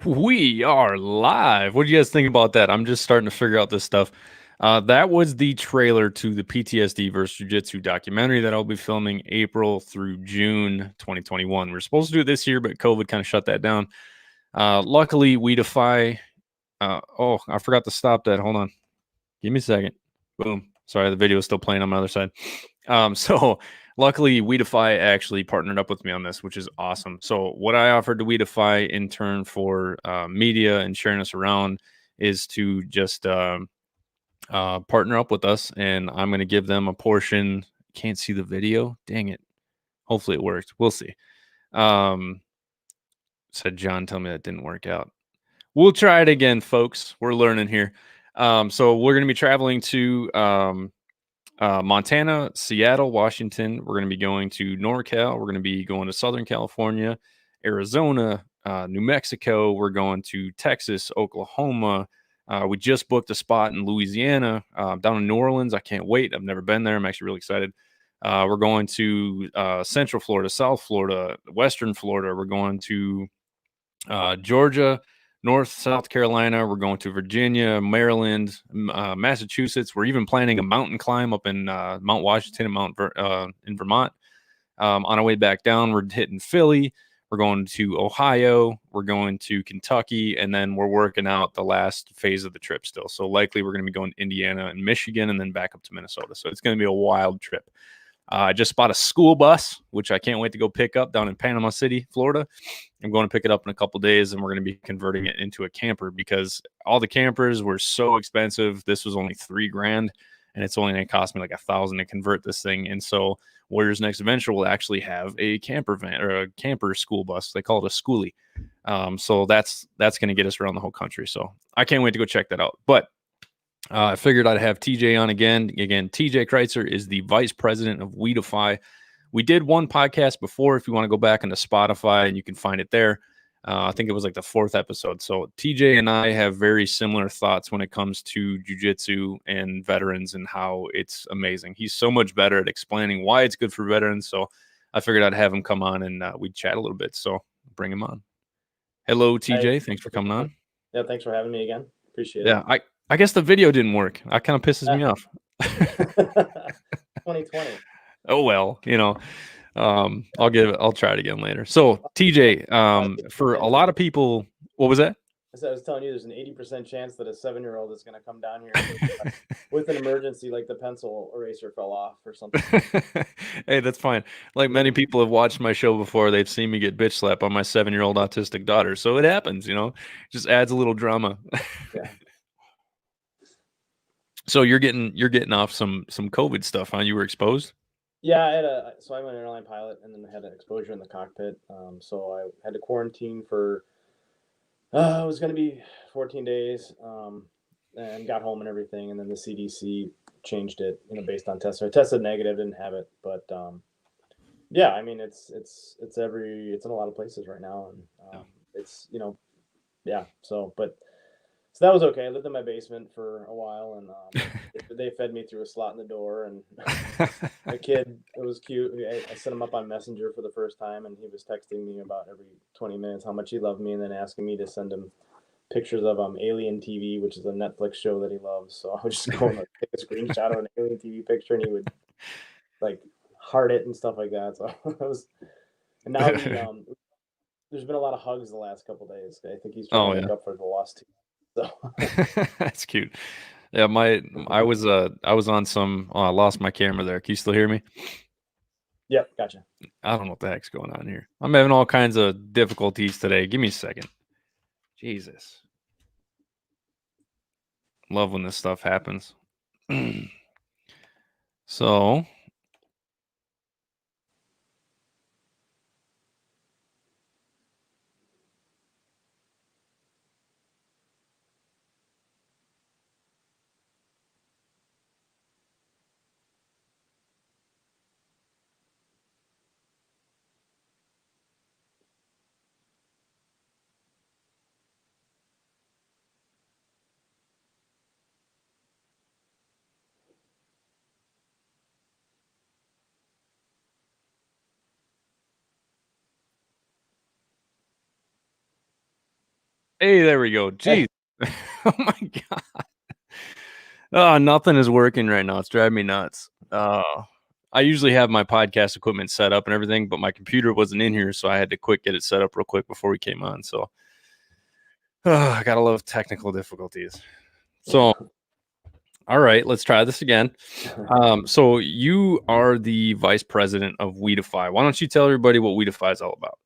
We are live. What do you guys think about that? I'm just starting to figure out this stuff. That was the trailer to the PTSD versus Jiu-Jitsu documentary that I'll be filming April through June 2021. We're supposed to do it this year, but COVID kind of shut that down. Luckily, Weedify. Oh, I forgot to stop that. Hold on. Give me a second. Boom. Sorry, the video is still playing on my other side. So luckily, Weedify actually partnered up with me on this, which is awesome. So what I offered to Weedify in turn for media and sharing us around is to just partner up with us, and I'm going to give them a portion. Can't see the video. Dang it. Hopefully it worked. We'll see. Said John, tell me that didn't work out. We'll try it again, folks. We're learning here. So we're going to be traveling to Montana, Seattle, Washington. We're going to be going to NorCal. We're going to be going to Southern California, Arizona, New Mexico. We're going to Texas, Oklahoma. We just booked a spot in Louisiana, down in New Orleans. I can't wait. I've never been there. I'm actually really excited. We're going to Central Florida, South Florida, Western Florida. We're going to Georgia, North, South Carolina. We're going to Virginia, Maryland, Massachusetts. We're even planning a mountain climb up in Mount Washington and in Vermont. On our way back down, we're hitting Philly. We're going to Ohio. We're going to Kentucky, and then we're working out the last phase of the trip still. So likely we're going to be going to Indiana and Michigan, and then back up to Minnesota. So it's going to be a wild trip. I just bought a school bus, which I can't wait to go pick up down in Panama City, Florida. I'm going to pick it up in a couple days, and we're going to be converting it into a camper because all the campers were so expensive. This was only $3,000, and it's only going to cost me like $1,000 to convert this thing. And so Warriors Next Adventure will actually have a camper van or a camper school bus. They call it a schoolie. So that's going to get us around the whole country. So I can't wait to go check that out. But I figured I'd have TJ on again. Again, TJ Kreutzer is the vice president of We Defy. We did one podcast before. If you want to go back into Spotify, and you can find it there. I think it was like the 4th episode. So TJ and I have very similar thoughts when it comes to jiu-jitsu and veterans and how it's amazing. He's so much better at explaining why it's good for veterans. So I figured I'd have him come on and we'd chat a little bit. So bring him on. Hello, TJ. Hi. Thanks for coming on. Yeah, thanks for having me again. Appreciate it. Yeah, I guess the video didn't work. That kind of pisses me off. 2020. Oh well, I'll try it again later. So TJ, for a lot of people, what was that? I was telling you, there's an 80% chance that a 7-year-old is going to come down here with an emergency, like the pencil eraser fell off or something. Hey, that's fine. Like many people have watched my show before, they've seen me get bitch slapped on my 7-year-old autistic daughter. So it happens, just adds a little drama. Yeah. So you're getting off some COVID stuff, huh? You were exposed? Yeah, I'm an airline pilot, and then I had an exposure in the cockpit. So I had to quarantine for it was going to be 14 days, and got home and everything. And then the CDC changed it, based on tests. So I tested negative, didn't have it, but yeah, I mean, it's in a lot of places right now, and it's yeah. So that was okay. I lived in my basement for a while, and they fed me through a slot in the door. And my kid, it was cute. I set him up on Messenger for the first time, and he was texting me about every 20 minutes how much he loved me, and then asking me to send him pictures of Alien TV, which is a Netflix show that he loves. So I would just go and take a screenshot of an Alien TV picture, and he would like heart it and stuff like that. So it was, and now there's been a lot of hugs the last couple of days. I think he's trying to make up for the lost team. So that's cute. Yeah, I was on some. Oh, I lost my camera there. Can you still hear me? Yep, gotcha. I don't know what the heck's going on here. I'm having all kinds of difficulties today. Give me a second. Jesus. Love when this stuff happens. So Hey, there we go. Jeez. Oh my God. Oh, nothing is working right now. It's driving me nuts. I usually have my podcast equipment set up and everything, but my computer wasn't in here, so I had to get it set up real quick before we came on. So I gotta love technical difficulties. So, all right, let's try this again. So you are the vice president of Weedify. Why don't you tell everybody what Weedify is all about?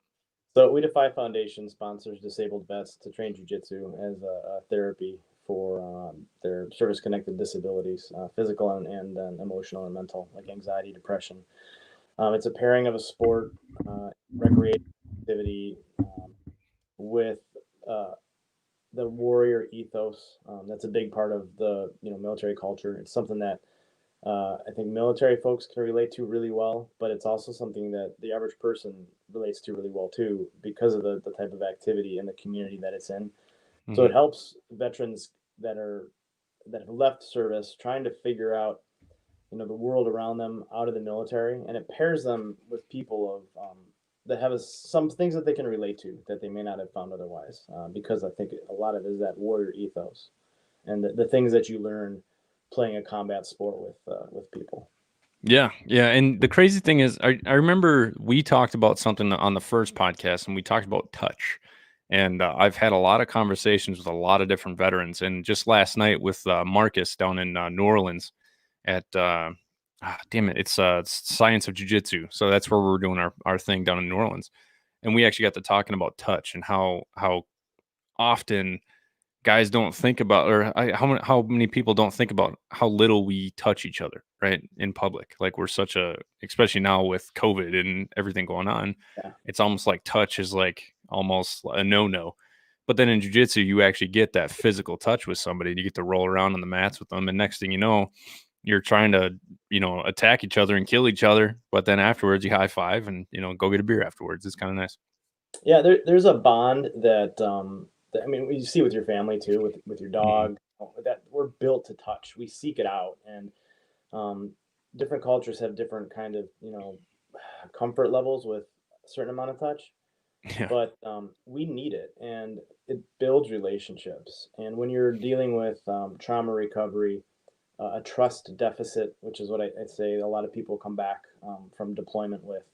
So DeFi Foundation sponsors disabled vets to train jiu-jitsu as a therapy for their service-connected disabilities, physical and emotional and mental, like anxiety, depression. It's a pairing of a sport, recreation activity with uh, the warrior ethos. That's a big part of the military culture. It's something that I think military folks can relate to really well, but it's also something that the average person relates to really well too because of the type of activity and the community that it's in. So it helps veterans that have left service trying to figure out the world around them out of the military, and it pairs them with people of that have some things that they can relate to that they may not have found otherwise. Because I think a lot of it is that warrior ethos and the things that you learn playing a combat sport with people. Yeah, yeah, and the crazy thing is, I remember we talked about something on the first podcast, and we talked about touch. And I've had a lot of conversations with a lot of different veterans, and just last night with Marcus down in New Orleans at damn it, it's Science of Jiu-Jitsu. So that's where we're doing our thing down in New Orleans, and we actually got to talking about touch and how often guys don't think about, or how many people don't think about how little we touch each other, right, in public. Like we're such a, especially now with COVID and everything going on, Yeah. it's almost like touch is like almost a no. But then in jiu-jitsu, you actually get that physical touch with somebody. You get to roll around on the mats with them, and next thing you know, you're trying to attack each other and kill each other. But then afterwards, you high five and go get a beer afterwards. It's kind of nice. Yeah, there's a bond that I mean, you see with your family too, with your dog, that we're built to touch. We seek it out, and um, different cultures have different kind of comfort levels with a certain amount of touch, Yeah. but we need it, and it builds relationships. And when you're dealing with trauma recovery, a trust deficit, which is what I say a lot of people come back from deployment with,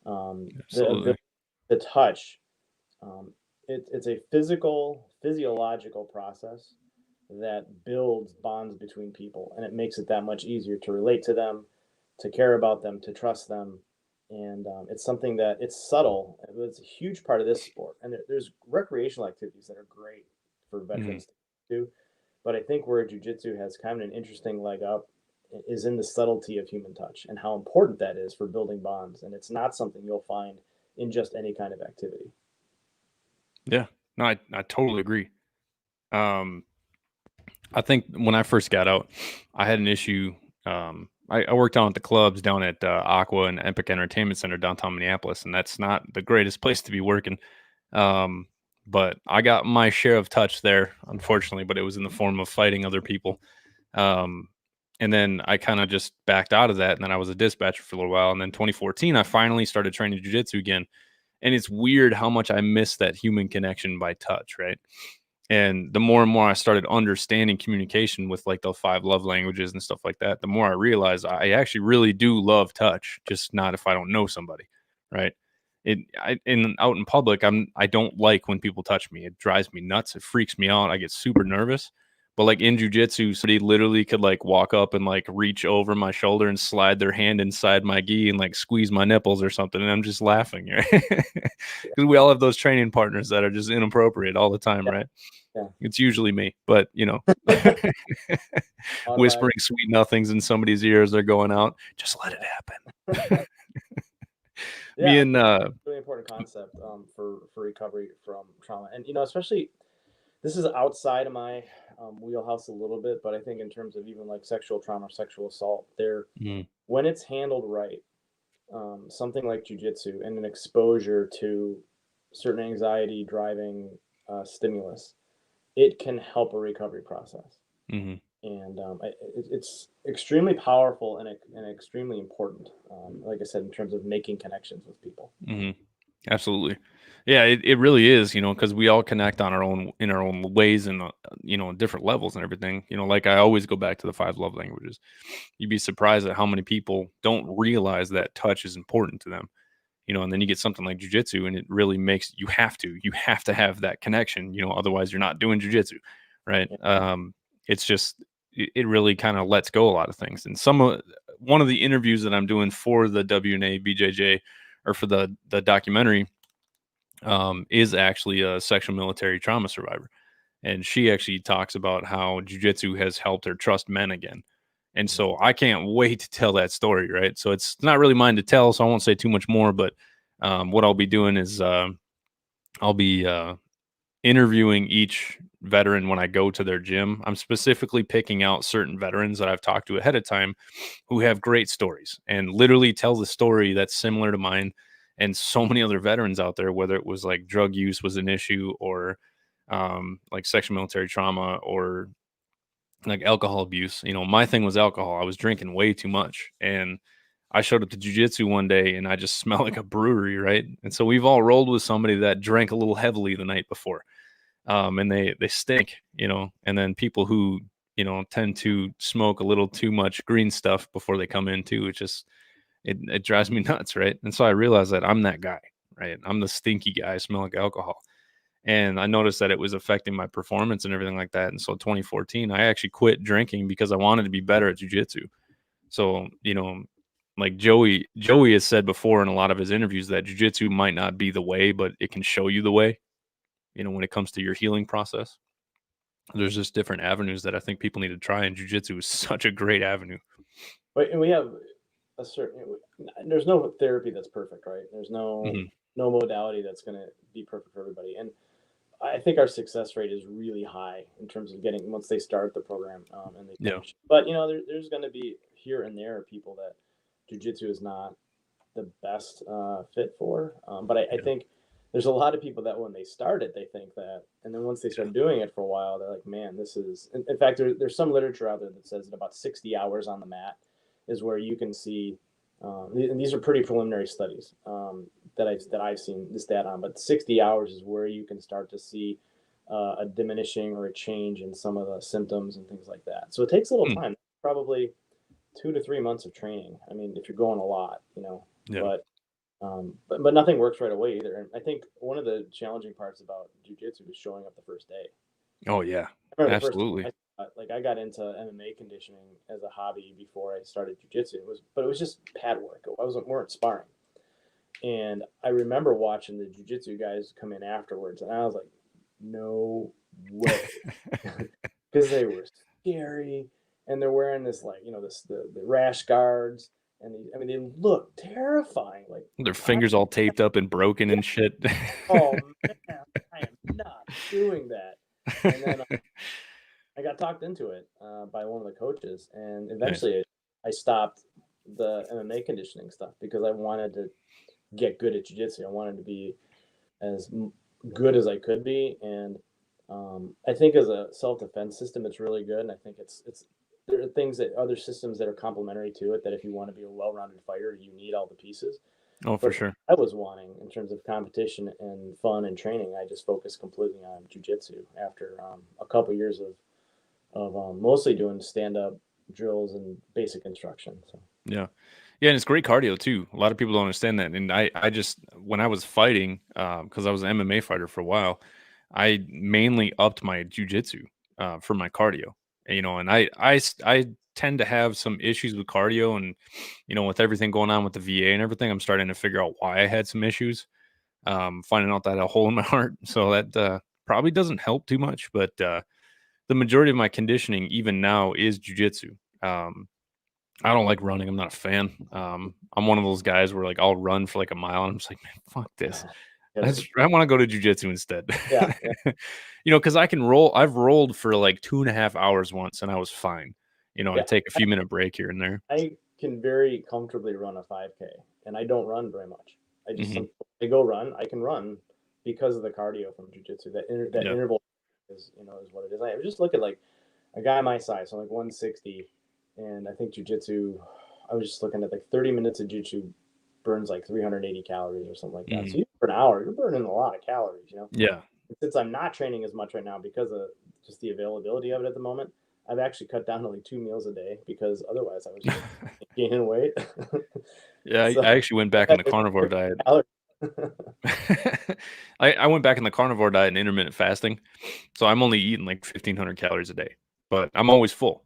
the Absolutely. ability to touch. It's a physiological process that builds bonds between people, and it makes it that much easier to relate to them, to care about them, to trust them. And it's something that it's subtle, but it's a huge part of this sport. And there's recreational activities that are great for Mhm. veterans to do. But I think where jujitsu has kind of an interesting leg up is in the subtlety of human touch and how important that is for building bonds. And it's not something you'll find in just any kind of activity. Yeah. No, I totally agree. Um, I think when I first got out, I had an issue. I worked down at the clubs down at Aqua and Epic Entertainment Center downtown Minneapolis, and that's not the greatest place to be working. Um, but I got my share of touch there, unfortunately, but it was in the form of fighting other people. Um, and then I kind of just backed out of that, and then I was a dispatcher for a little while. And then 2014, I finally started training jiu-jitsu again. And it's weird how much I miss that human connection by touch, right? And the more and more I started understanding communication with like the 5 love languages and stuff like that, the more I realized I actually really do love touch, just not if I don't know somebody, right? Out in public, I don't like when people touch me. It drives me nuts. It freaks me out. I get super nervous. But like in jujitsu, somebody literally could like walk up and like reach over my shoulder and slide their hand inside my gi and like squeeze my nipples or something, and I'm just laughing, right? Because we all have those training partners that are just inappropriate all the time, right? Yeah. It's usually me, but Automatic. whispering sweet nothings in somebody's ears, they're going out. Just let it happen. Me Yeah, I and think really important concept for recovery from trauma, and especially this is outside of my wheelhouse a little bit, but I think in terms of even like sexual trauma or sexual assault, there mm, when it's handled right, something like jujitsu and an exposure to certain anxiety driving stimulus, it can help a recovery process. mhm, And it's extremely powerful and extremely important. Like I said, in terms of making connections with people. mhm. Absolutely. Yeah, it really is, because we all connect on in our own ways and, different levels and everything. Like I always go back to the 5 love languages. You'd be surprised at how many people don't realize that touch is important to them. And then you get something like jujitsu and it really makes you have to have that connection, otherwise you're not doing jujitsu, right? Yeah. It's just, it really kind of lets go a lot of things. And one of the interviews that I'm doing for the WNA BJJ or for the documentary, is actually a sexual military trauma survivor. And she actually talks about how jujitsu has helped her trust men again. And so I can't wait to tell that story, right? So it's not really mine to tell, so I won't say too much more. But what I'll be doing is I'll be interviewing each veteran when I go to their gym. I'm specifically picking out certain veterans that I've talked to ahead of time who have great stories and literally tell the story that's similar to mine. And so many other veterans out there, whether it was like drug use was an issue or like sexual military trauma or like alcohol abuse. My thing was alcohol. I was drinking way too much. And I showed up to jujitsu one day and I just smelled like a brewery, right? And so we've all rolled with somebody that drank a little heavily the night before. And they stink, and then people who, tend to smoke a little too much green stuff before they come in too. It drives me nuts, right? And so I realized that I'm that guy, right? I'm the stinky guy. I smell like alcohol. And I noticed that it was affecting my performance and everything like that. And so 2014, I actually quit drinking because I wanted to be better at jujitsu. So, like Joey has said before in a lot of his interviews that jujitsu might not be the way, but it can show you the way, when it comes to your healing process. There's just different avenues that I think people need to try, and jujitsu is such a great avenue. But and we have a certain. There's no therapy that's perfect, right? There's Mhm. no modality that's going to be perfect for everybody, and I think our success rate is really high in terms of getting once they start the program and they Yeah. finish. But there's going to be here and there people that jujitsu is not the best fit for. But I Yeah. think there's a lot of people that when they start it, they think that, and then once they start doing it for a while, they're like, man, this is. In fact, there's some literature out there that says that about 60 hours on the mat is where you can see. And these are pretty preliminary studies that I've seen this data on, but 60 hours is where you can start to see a diminishing or a change in some of the symptoms and things like that. So it takes a little Hmm. time, probably 2 to 3 months of training. I mean, if you're going a lot, Yeah. but but nothing works right away either. And I think one of the challenging parts about jujitsu is showing up the first day. Oh yeah. I remember the first Absolutely. time I got into MMA conditioning as a hobby before I started jujitsu. But it was just pad work. Weren't sparring. And I remember watching the jujitsu guys come in afterwards, and I was like, no way, because they were scary, and they're wearing this like the rash guards, and I mean they look terrifying. Like Their I fingers all taped up and broken yeah, and shit. oh man, I am not doing that. And then I got talked into it by one of the coaches, and Nice. eventually I stopped the MMA conditioning stuff because I wanted to get good at jiu-jitsu. I wanted to be as good as I could be, and I think as a self-defense system, it's really good. And I think it's there are things that other systems that are complementary to it. That if you want to be a well-rounded fighter, you need all the pieces. Oh, for But sure. I was wanting in terms of competition and fun and training. I just focused completely on jujitsu after a couple years of mostly doing stand-up drills and basic instruction. So Yeah. Yeah, and it's great cardio too. A lot of people don't understand that. And I just when I was fighting, because I was an MMA fighter for a while, I mainly upped my jujitsu for my cardio. And I tend to have some issues with cardio, and with everything going on with the VA and everything, I'm starting to figure out why I had some issues. Finding out that I had a hole in my heart, so that probably doesn't help too much. But the majority of my conditioning, even now, is jujitsu. I don't like running. I'm not a fan. I'm one of those guys where like I'll run for like a mile and I'm just like, man, fuck this. yes, I want to go to jujitsu instead. yeah, yeah, Because I can roll. I've rolled for like 2.5 hours once and I was fine. I yeah. take a few minute break here and there. I can very comfortably run a 5K, and I don't run very much. Hmm. I go run. I can run because of the cardio from jujitsu. That Yeah. interval is what it is. I was just looking like a guy my size, so like 160, and I think jujitsu. I was just looking at like 30 minutes of jujitsu burns like 380 calories or something like that. So you for an hour, you're burning a lot of calories, you know? Yeah. Since I'm not training as much right now because of just the availability of it at the moment, I've actually cut down to like 2 meals a day because otherwise I was just gaining weight. Yeah, So I actually went back in the carnivore diet. I went back in the carnivore diet and intermittent fasting. So I'm only eating like 1,500 calories a day, but I'm always full,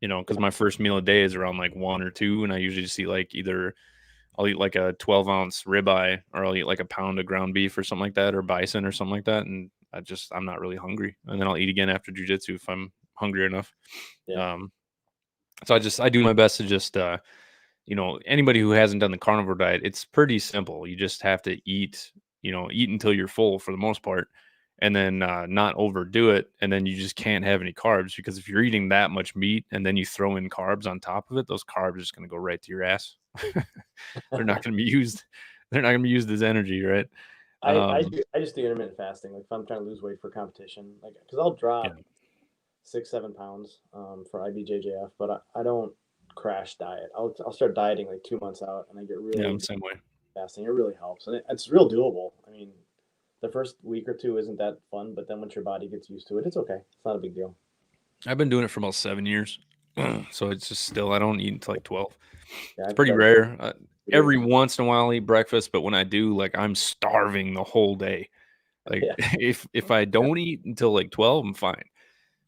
because my first meal a day is around like 1 or 2. And I usually just eat like I'll eat like a 12-ounce ribeye, or I'll eat like a pound of ground beef or something like that, or bison or something like that. And I'm not really hungry. And then I'll eat again after jujitsu if I'm hungry enough. Yeah. So I do my best to just, anybody who hasn't done the carnivore diet, it's pretty simple. You just have to eat until you're full for the most part, and then not overdo it. And then you just can't have any carbs, because if you're eating that much meat and then you throw in carbs on top of it, those carbs are just going to go right to your ass. They're not going to be used. They're not going to be used as energy, right? I just do intermittent fasting. Like if I'm trying to lose weight for competition, like because I'll drop 6-7 pounds for IBJJF, but I don't crash diet. I'll start dieting like 2 months out, and I get really I'm the same way. fasting. It really helps, and it's real doable. I mean, the first week or two isn't that fun, but then once your body gets used to it, it's okay. It's not a big deal. I've been doing it for about 7 years, so it's just still I don't eat until like 12. Yeah, It's pretty rare. Every once in a while, I eat breakfast, but when I do, like I'm starving the whole day. Like if I don't eat until like 12, I'm fine.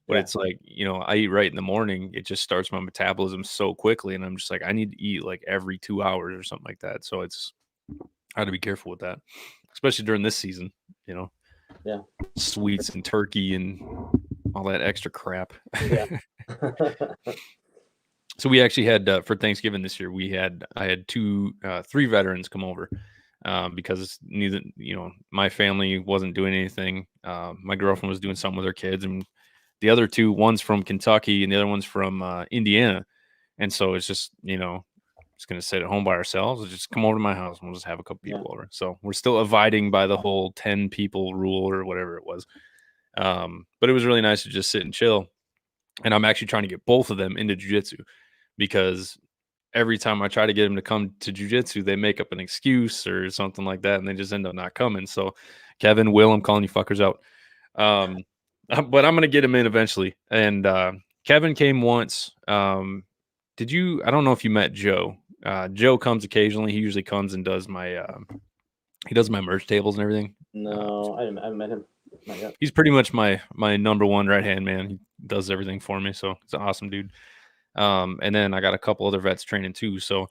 But it's like, I eat right in the morning. It just starts my metabolism so quickly, and I'm just like, I need to eat like every 2 hours or something like that. So I got to be careful with that, especially during this season. Yeah. Sweets and turkey and all that extra crap. Yeah. So we actually had for Thanksgiving this year, I had 3 veterans come over because neither, my family wasn't doing anything. My girlfriend was doing something with her kids, and the other 2, one's from Kentucky and the other one's from Indiana. And so it's just, just going to sit at home by ourselves. Just come over to my house and we'll just have a couple people over. So we're still abiding by the whole 10 people rule or whatever it was. But it was really nice to just sit and chill. And I'm actually trying to get both of them into jiu-jitsu, because every time I try to get them to come to jiu-jitsu, they make up an excuse or something like that, and they just end up not coming. So Kevin, Will, I'm calling you fuckers out. But I'm going to get him in eventually. And Kevin came once. I don't know if you met Joe. Joe comes occasionally. He usually comes and does my merch tables and everything. No, I haven't met him. Not yet. He's pretty much my number one right-hand man. He does everything for me. So he's an awesome dude. And then I got a couple other vets training too. So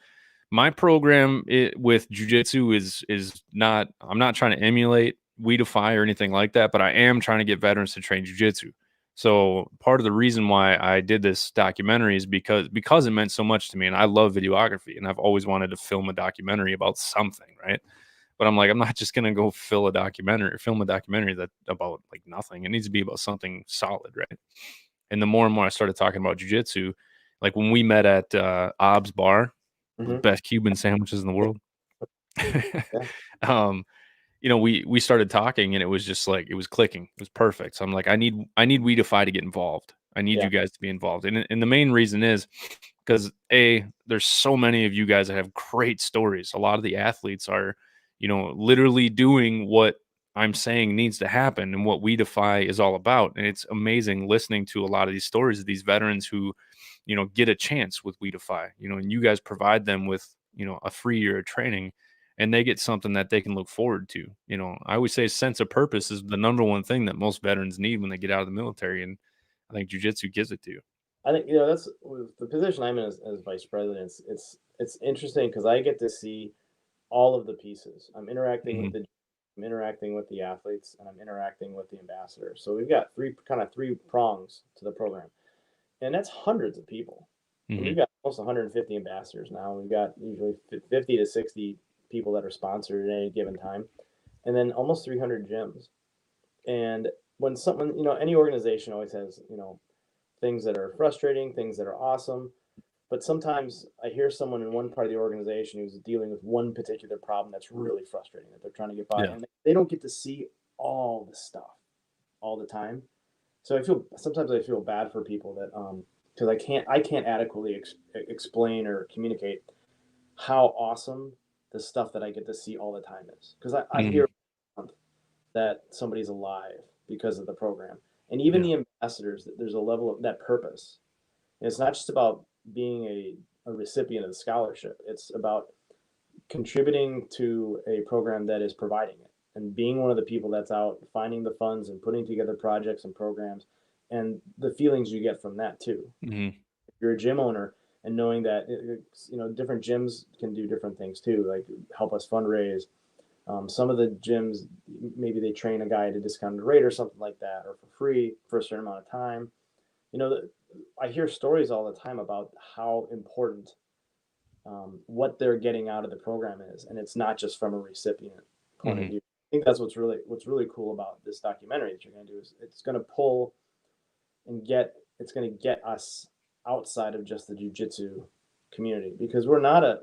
my program with jiu-jitsu is not, I'm not trying to emulate Weedify or anything like that, but I am trying to get veterans to train jiu-jitsu. So part of the reason why I did this documentary is because it meant so much to me, and I love videography, and I've always wanted to film a documentary about something, right? But I'm like, I'm not just gonna go film a documentary that about like nothing. It needs to be about something solid, right? And the more and more I started talking about jiu-jitsu, like when we met at Ob's Bar, the best Cuban sandwiches in the world. We started talking, and it was just like, it was clicking. It was perfect. So I'm like, I need Weedify to get involved. I need you guys to be involved. And the main reason is because there's so many of you guys that have great stories. A lot of the athletes are, literally doing what I'm saying needs to happen and what Weedify is all about. And it's amazing listening to a lot of these stories of these veterans who, get a chance with Weedify, and you guys provide them with, a free year of training, and they get something that they can look forward to. I always say sense of purpose is the number one thing that most veterans need when they get out of the military. And I think jiu-jitsu gives it to you. I think that's the position I'm in as vice president. It's interesting because I get to see all of the pieces. I'm interacting with the athletes, and I'm interacting with the ambassadors. So we've got three prongs to the program, and that's hundreds of people. We've got almost 150 ambassadors now. We've got usually 50 to 60 people that are sponsored at any given time, and then almost 300 gyms. And when someone, any organization always has, things that are frustrating, things that are awesome. But sometimes I hear someone in one part of the organization who's dealing with one particular problem that's really frustrating, that they're trying to get by, and they don't get to see all the stuff all the time. So sometimes I feel bad for people that because I can't adequately explain or communicate how awesome the stuff that I get to see all the time is. Because I hear that somebody's alive because of the program. And even the ambassadors, there's a level of that purpose. And it's not just about being a recipient of the scholarship. It's about contributing to a program that is providing it and being one of the people that's out finding the funds and putting together projects and programs, and the feelings you get from that too. If you're a gym owner and knowing that different gyms can do different things too, like help us fundraise. Some of the gyms, maybe they train a guy at a discounted rate or something like that, or for free for a certain amount of time. I hear stories all the time about how important what they're getting out of the program is, and it's not just from a recipient point of view. I think that's what's really cool about this documentary that you're going to do is it's going to pull and it's going to get us outside of just the jiu-jitsu community, because we're a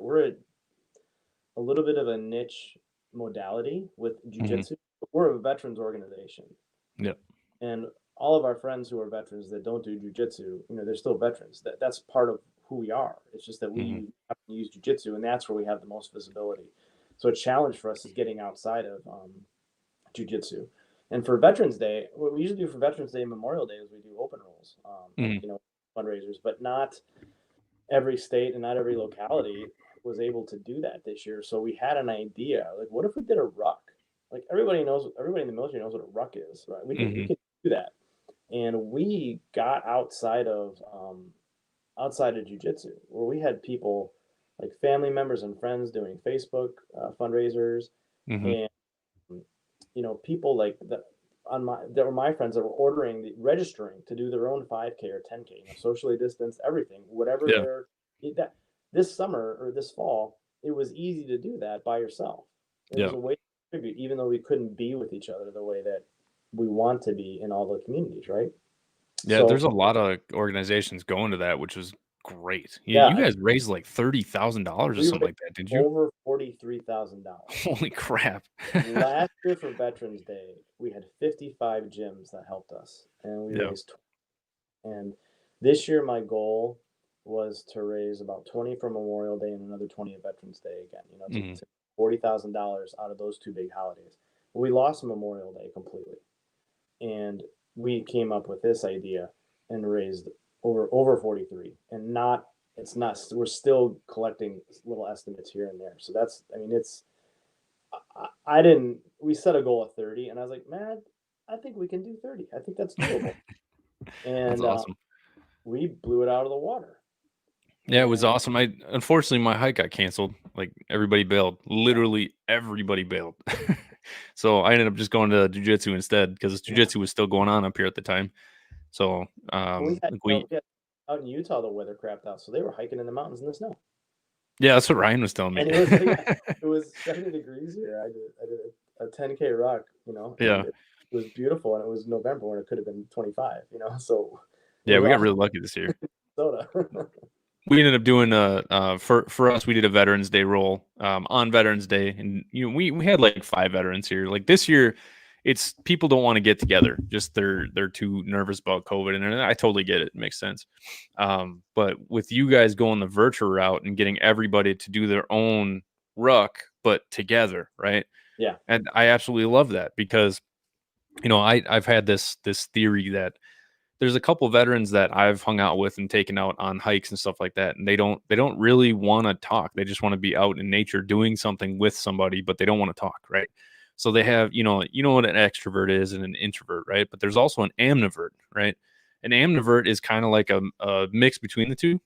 little bit of a niche modality with jiu-jitsu. We're a veterans organization. Yep. And all of our friends who are veterans that don't do jiu-jitsu, they're still veterans. That's part of who we are. It's just that we have to use jiu-jitsu, and that's where we have the most visibility. So a challenge for us is getting outside of jiu-jitsu. And for Veterans Day, what we usually do for Veterans Day and Memorial Day is we do open rolls, fundraisers, but not every state and not every locality was able to do that this year. So we had an idea, like, what if we did a ruck? Like everybody in the military knows what a ruck is, right? We can do that. And we got outside of jiu-jitsu, where we had people like family members and friends doing Facebook fundraisers, and people like that were my friends that were registering to do their own 5K or 10K, socially distanced, everything, whatever this summer or this fall, it was easy to do that by yourself. It was a way to contribute, even though we couldn't be with each other the way that we want to be in all the communities, right? Yeah, there's a lot of organizations going to that, which was great. You guys raised like $30,000 or something like that, didn't you? Over $43,000. Holy crap! Last year for Veterans Day, we had 55 gyms that helped us, and we raised 20. And this year, my goal was to raise about 20 for Memorial Day and another 20 at Veterans Day again. To $40,000 out of those two big holidays. We lost Memorial Day completely, and we came up with this idea and raised over 43, and we're still collecting little estimates here and there. So we set a goal of 30, and I was like, man, I think we can do 30. I think that's doable. And that's awesome. We blew it out of the water. Yeah, it was awesome. Unfortunately, my hike got canceled. Like everybody bailed. Literally everybody bailed. So I ended up just going to jiu-jitsu instead, because jiu-jitsu was still going on up here at the time. So we had out in Utah, the weather crapped out, so they were hiking in the mountains in the snow. Yeah, that's what Ryan was telling me. And it was 70 degrees here. I did a 10K ruck, Yeah. It was beautiful, and it was November when it could have been 25, So yeah, we got really lucky this year. Minnesota. We ended up doing for us, we did a Veterans Day roll on Veterans Day, and we had like 5 veterans here. Like this year, it's people don't want to get together, just they're too nervous about COVID, and I totally get it. It makes sense. But with you guys going the virtual route and getting everybody to do their own ruck, but together, right? Yeah. And I absolutely love that, because I've had this theory that there's a couple veterans that I've hung out with and taken out on hikes and stuff like that, and they don't really want to talk. They just want to be out in nature doing something with somebody, but they don't want to talk, right? So they have, what an extrovert is and an introvert, right? But there's also an amnivert, right? An amnivert is kind of like a mix between the two.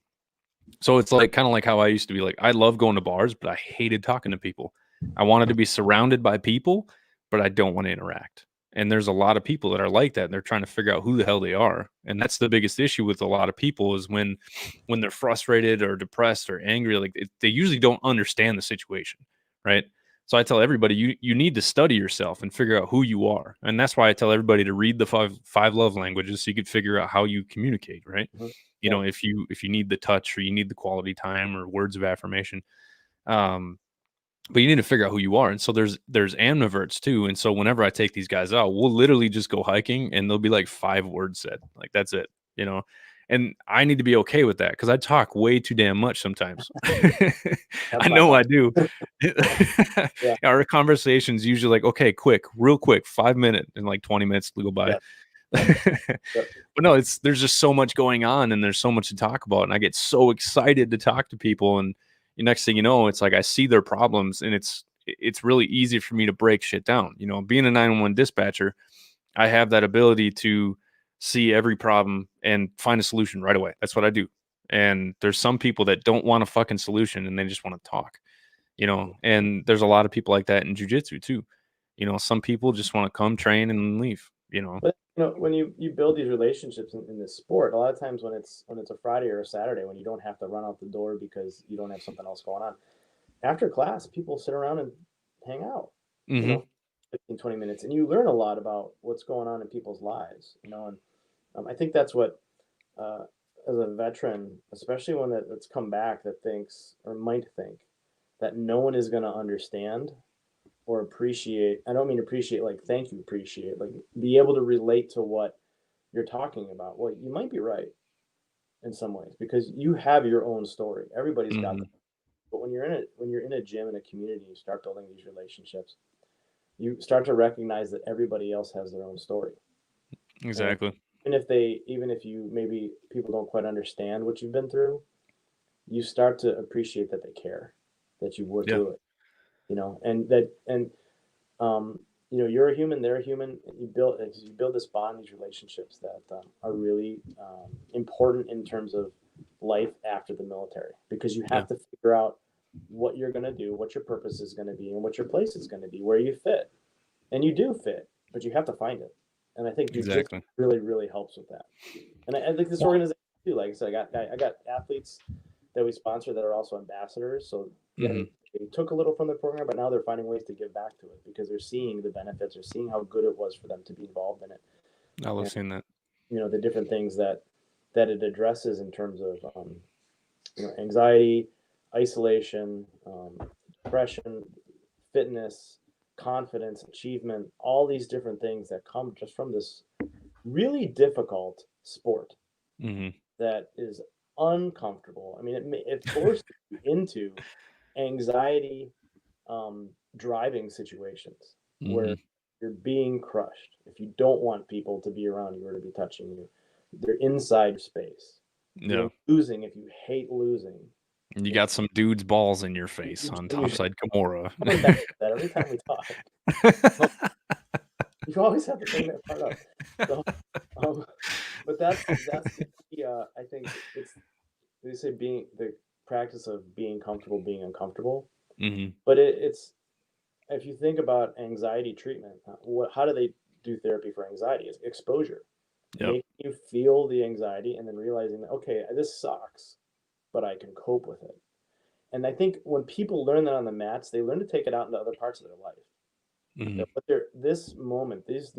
So it's like kind of like how I used to be. Like, I love going to bars, but I hated talking to people. I wanted to be surrounded by people, but I don't want to interact. And there's a lot of people that are like that, and they're trying to figure out who the hell they are. And that's the biggest issue with a lot of people, is when they're frustrated or depressed or angry, like they usually don't understand the situation, right? So I tell everybody, you need to study yourself and figure out who you are. And that's why I tell everybody to read the five love languages, so you could figure out how you communicate, right? Mm-hmm. If you need the touch, or you need the quality time, or words of affirmation, but you need to figure out who you are. And so there's amniverts too. And so whenever I take these guys out, we'll literally just go hiking, and there'll be like 5 words said. Like, that's it, And I need to be okay with that because I talk way too damn much sometimes. That's I my know fault. I do. Yeah. Our conversations usually like, okay, quick, real quick, 5 minutes, and like 20 minutes to go by. Yeah. Yep. But no, there's just so much going on and there's so much to talk about. And I get so excited to talk to people. And the next thing you know, it's like I see their problems and it's really easy for me to break shit down. You know, being a 911 dispatcher, I have that ability to see every problem and find a solution right away. That's what I do. And there's some people that don't want a fucking solution and they just want to talk, you know, and there's a lot of people like that in jiu-jitsu too. You know, some people just want to come train and leave, you know. But when you build these relationships in this sport, a lot of times when it's a Friday or a Saturday, when you don't have to run out the door because you don't have something else going on, after class, people sit around and hang out, you Mm-hmm. know, 15, 20 minutes, and you learn a lot about what's going on in people's lives, you know, and I think that's what, uh, as a veteran, especially one that's come back that thinks or might think that no one is going to understand or appreciate. I don't mean appreciate like thank you, appreciate, like be able to relate to what you're talking about. Well, you might be right in some ways because you have your own story. Everybody's got Mm-hmm. them. But when you're in a gym in a community, you start building these relationships. You start to recognize that everybody else has their own story. And Exactly. even if you maybe people don't quite understand what you've been through, you start to appreciate that they care, that you went Yeah. through it, you know, and that and you're a human, they're a human. And you build this bond, these relationships that are really important in terms of life after the military, because you Yeah. have to figure out what you're going to do, what your purpose is going to be, and what your place is going to be, where you fit, and you do fit, but you have to find it. And I think jujitsu Exactly. really, really helps with that. And I think this organization too. Like I said, I got athletes that we sponsor that are also ambassadors. So yeah, Mm-hmm. they took a little from the program, but now they're finding ways to give back to it because they're seeing the benefits, they're seeing how good it was for them to be involved in it, I love and seeing that. the different things that it addresses in terms of anxiety, isolation, depression, fitness, confidence, achievement, all these different things that come just from this really difficult sport Mm-hmm. that is uncomfortable. I mean, it forces you into anxiety driving situations Mm-hmm. where you're being crushed. If you don't want people to be around you or to be touching you, they're inside space. Yeah. You're losing if you hate losing. And you You know, got some dude's balls in your you, face you, on you should topside Kimura. coming back to that every time we talk. You always have to bring that part up. So, but that's the key. I think they say being the practice of being comfortable, being uncomfortable. Mm-hmm. But it's if you think about anxiety treatment, how do they do therapy for anxiety? It's exposure, Yep. making you feel the anxiety and then realizing that okay, this sucks, but I can cope with it. And I think when people learn that on the mats, they learn to take it out into other parts of their life. Mm-hmm. That what they're this moment, this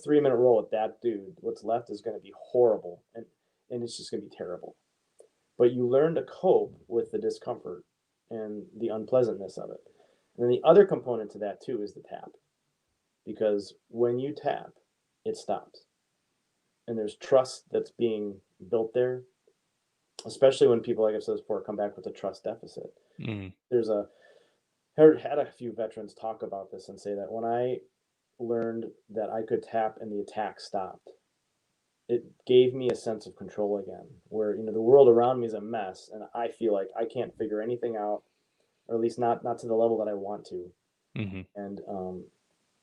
3 minute roll with that dude, what's left is going to be horrible, and it's just going to be terrible. But you learn to cope with the discomfort and the unpleasantness of it. And then the other component to that too is the tap, because when you tap, it stops, and there's trust that's being built there. Especially when people, like I've said before, come back with a trust deficit. Mm-hmm. There's a had a few veterans talk about this and say that when I learned that I could tap and the attack stopped, it gave me a sense of control again. Where the world around me is a mess, and I feel like I can't figure anything out, or at least not to the level that I want to. Mm-hmm. And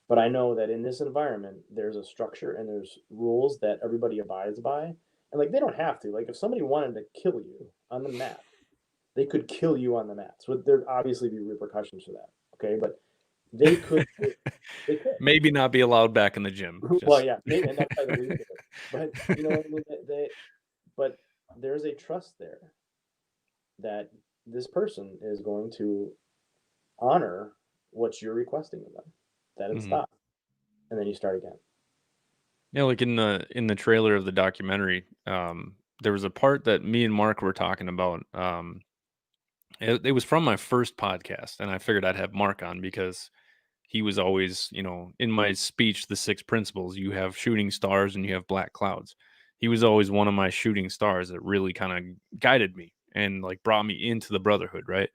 but I know that in this environment, there's a structure and there's rules that everybody abides by, and like they don't have to. Like if somebody wanted to kill you on the mat, they could kill you on the mat. So there'd obviously be repercussions for that. Okay, but they could. They could. Maybe not be allowed back in the gym. Well, Just yeah, maybe, and that's probably the least of it. But you know what I mean. But there's a trust there that this person is going to honor what you're requesting of them. That it mm-hmm. stops, and then you start again. Yeah, like in the trailer of the documentary, there was a part that me and Mark were talking about. It was from my first podcast, and I figured I'd have Mark on because he was always, in my speech, the 6 principles, you have shooting stars and you have black clouds. he was always one of my shooting stars that really kind of guided me and like brought me into the brotherhood, right?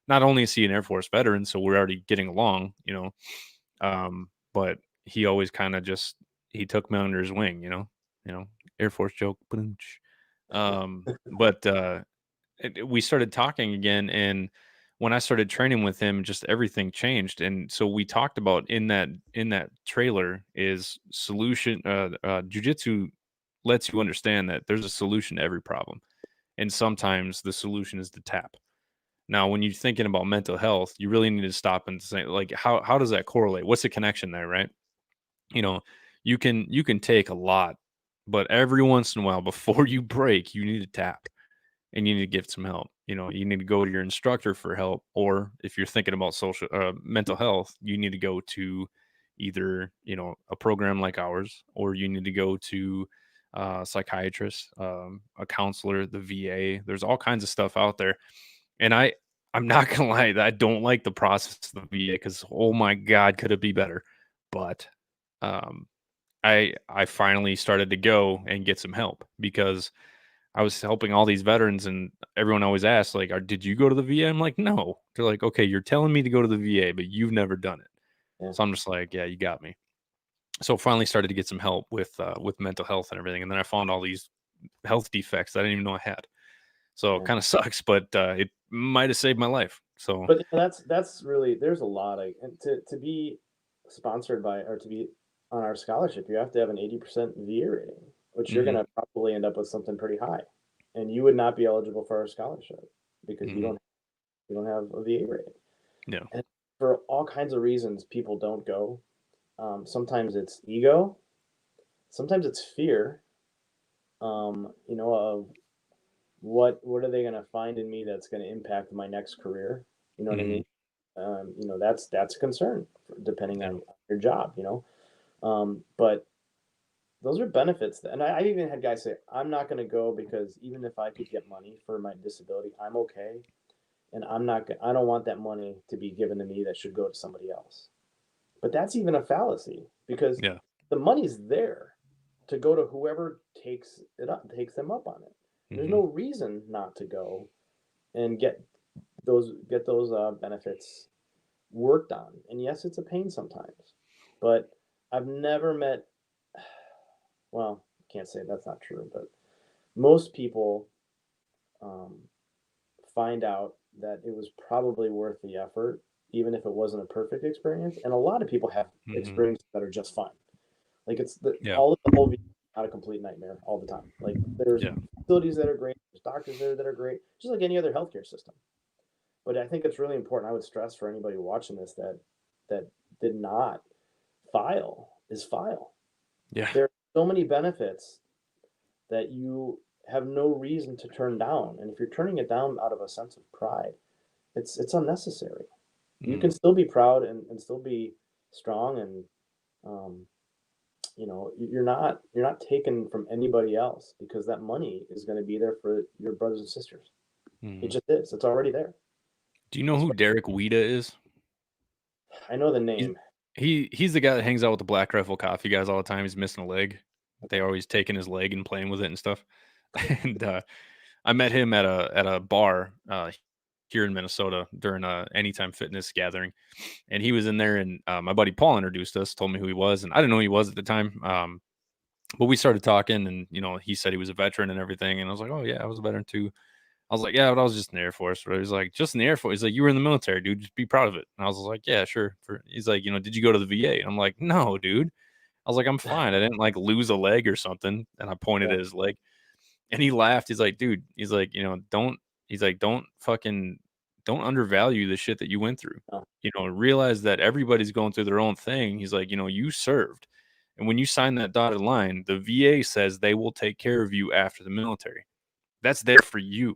Not only is he an Air Force veteran, so we're already getting along, but he always kind of just he took me under his wing, Air Force joke. But we started talking again, and when I started training with him, just everything changed. And so we talked about in that trailer is solution. Jiu-jitsu lets you understand that there's a solution to every problem, and sometimes the solution is to tap. Now, when you're thinking about mental health, you really need to stop and say, like, how does that correlate? What's the connection there, right? You know, you can take a lot, but every once in a while, before you break, you need to tap and you need to get some help. You need to go to your instructor for help, or if you're thinking about social mental health, you need to go to either a program like ours, or you need to go to a psychiatrist, a counselor, the VA. There's all kinds of stuff out there, and I'm not gonna lie, I don't like the process of the VA because oh my god, could it be better? But um, I finally started to go and get some help because I was helping all these veterans, and everyone always asks, like, did you go to the VA? I'm like, no. They're like, okay, you're telling me to go to the VA, but you've never done it. Yeah. So I'm just like, yeah, you got me. So finally started to get some help with mental health and everything. And then I found all these health defects that I didn't even know I had. So it kind of sucks, but it might have saved my life. So, But that's really, there's a lot of, and to be sponsored by, or to be on our scholarship, you have to have an 80% VA rating, which you're going to probably end up with something pretty high, and you would not be eligible for our scholarship because you don't have a VA rating. yeah. And for all kinds of reasons, people don't go. Sometimes it's ego, sometimes it's fear. Of what are they going to find in me that's going to impact my next career? You know what I mean? That's a concern depending on your job. But those are benefits. And I even had guys say, I'm not going to go because even if I could get money for my disability, I'm okay. And I don't want that money to be given to me that should go to somebody else. But that's even a fallacy because the money's there to go to whoever takes them up on it. There's no reason not to go and get those benefits worked on. And yes, it's a pain sometimes, but I've never met, well, can't say that's not true, but most people find out that it was probably worth the effort, even if it wasn't a perfect experience. And a lot of people have experiences that are just fine. Like all of the whole not a complete nightmare all the time. Like there's facilities that are great, there's doctors there that are great, just like any other healthcare system. But I think it's really important. I would stress for anybody watching this that did not file. Yeah. There are so many benefits that you have no reason to turn down. And if you're turning it down out of a sense of pride, it's unnecessary. You can still be proud and still be strong, and you're not taken from anybody else because that money is going to be there for your brothers and sisters. It just is. It's already there. Do you know who Derek Weeda is? I know the name. He's the guy that hangs out with the Black Rifle Coffee guys all the time. He's missing a leg. They always taking his leg and playing with it and stuff. And I met him at a bar here in Minnesota during a Anytime Fitness gathering, and he was in there. And my buddy Paul introduced us, told me who he was, and I didn't know who he was at the time. But we started talking, and he said he was a veteran and everything, and I was like, oh yeah, I was a veteran too. I was like, yeah, but I was just in the Air Force. But he was like, just in the Air Force. He's like, you were in the military, dude. Just be proud of it. And I was like, yeah, sure. He's like, did you go to the VA? And I'm like, no, dude. I was like, I'm fine. I didn't like lose a leg or something. And I pointed at his leg, and he laughed. He's like, dude. He's like, don't undervalue the shit that you went through. Realize that everybody's going through their own thing. He's like, you served. And when you sign that dotted line, the VA says they will take care of you after the military. That's there for you.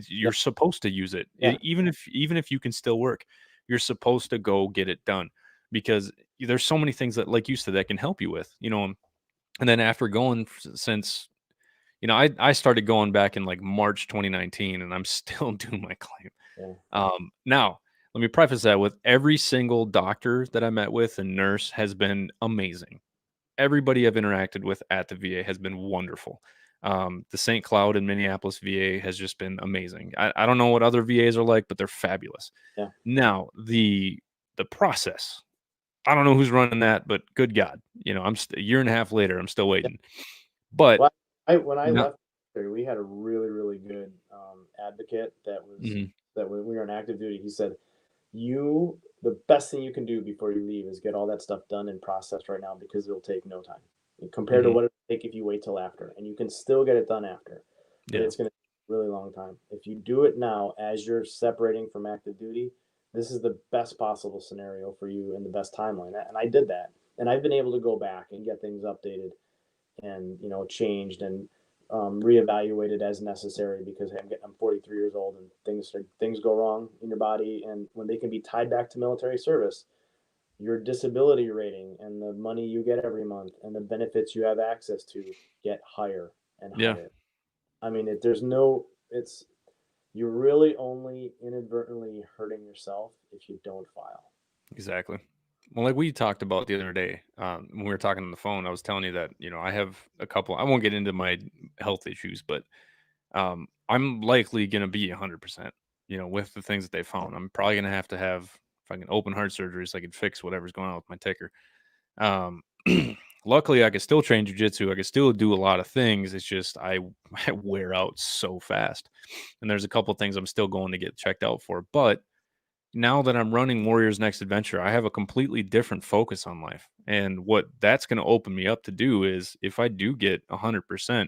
You're supposed to use it. Even if you can still work, you're supposed to go get it done, because there's so many things that, like you said, that can help you with, and then after going since, I started going back in like March 2019, and I'm still doing my claim. Now let me preface that with every single doctor that I met with and nurse has been amazing. Everybody I've interacted with at the VA has been wonderful. The St. Cloud in Minneapolis VA has just been amazing. I don't know what other VAs are like, but they're fabulous. Yeah. Now, the process, I don't know who's running that, but good God, I'm a year and a half later, I'm still waiting. But Well, when I left, we had a really, really good advocate that was Mhm. that when we were on active duty. He said, the best thing you can do before you leave is get all that stuff done and processed right now, because it'll take no time compared to Mhm. what it'll take if you wait till after. And you can still get it done after, but Yeah. it's going to take a really long time. If you do it now as you're separating from active duty, this is the best possible scenario for you and the best timeline. And I did that, and I've been able to go back and get things updated and changed and reevaluated as necessary, because I'm 43 years old, and things go wrong in your body, and when they can be tied back to military service, your disability rating and the money you get every month and the benefits you have access to get higher and Yeah, higher. I mean, it's you're really only inadvertently hurting yourself if you don't file. exactly. Well, like we talked about the other day, when we were talking on the phone, I was telling you that, I have a couple, I won't get into my health issues, but I'm likely going to be 100%, with the things that they found. I'm probably going to have fucking open heart surgery so I can fix whatever's going on with my ticker. Um, luckily, I can still train jiu-jitsu. I can still do a lot of things. It's just I wear out so fast. And there's a couple of things I'm still going to get checked out for. But now that I'm running Warriors Next Adventure, I have a completely different focus on life. And what that's going to open me up to do is, if I do get 100%,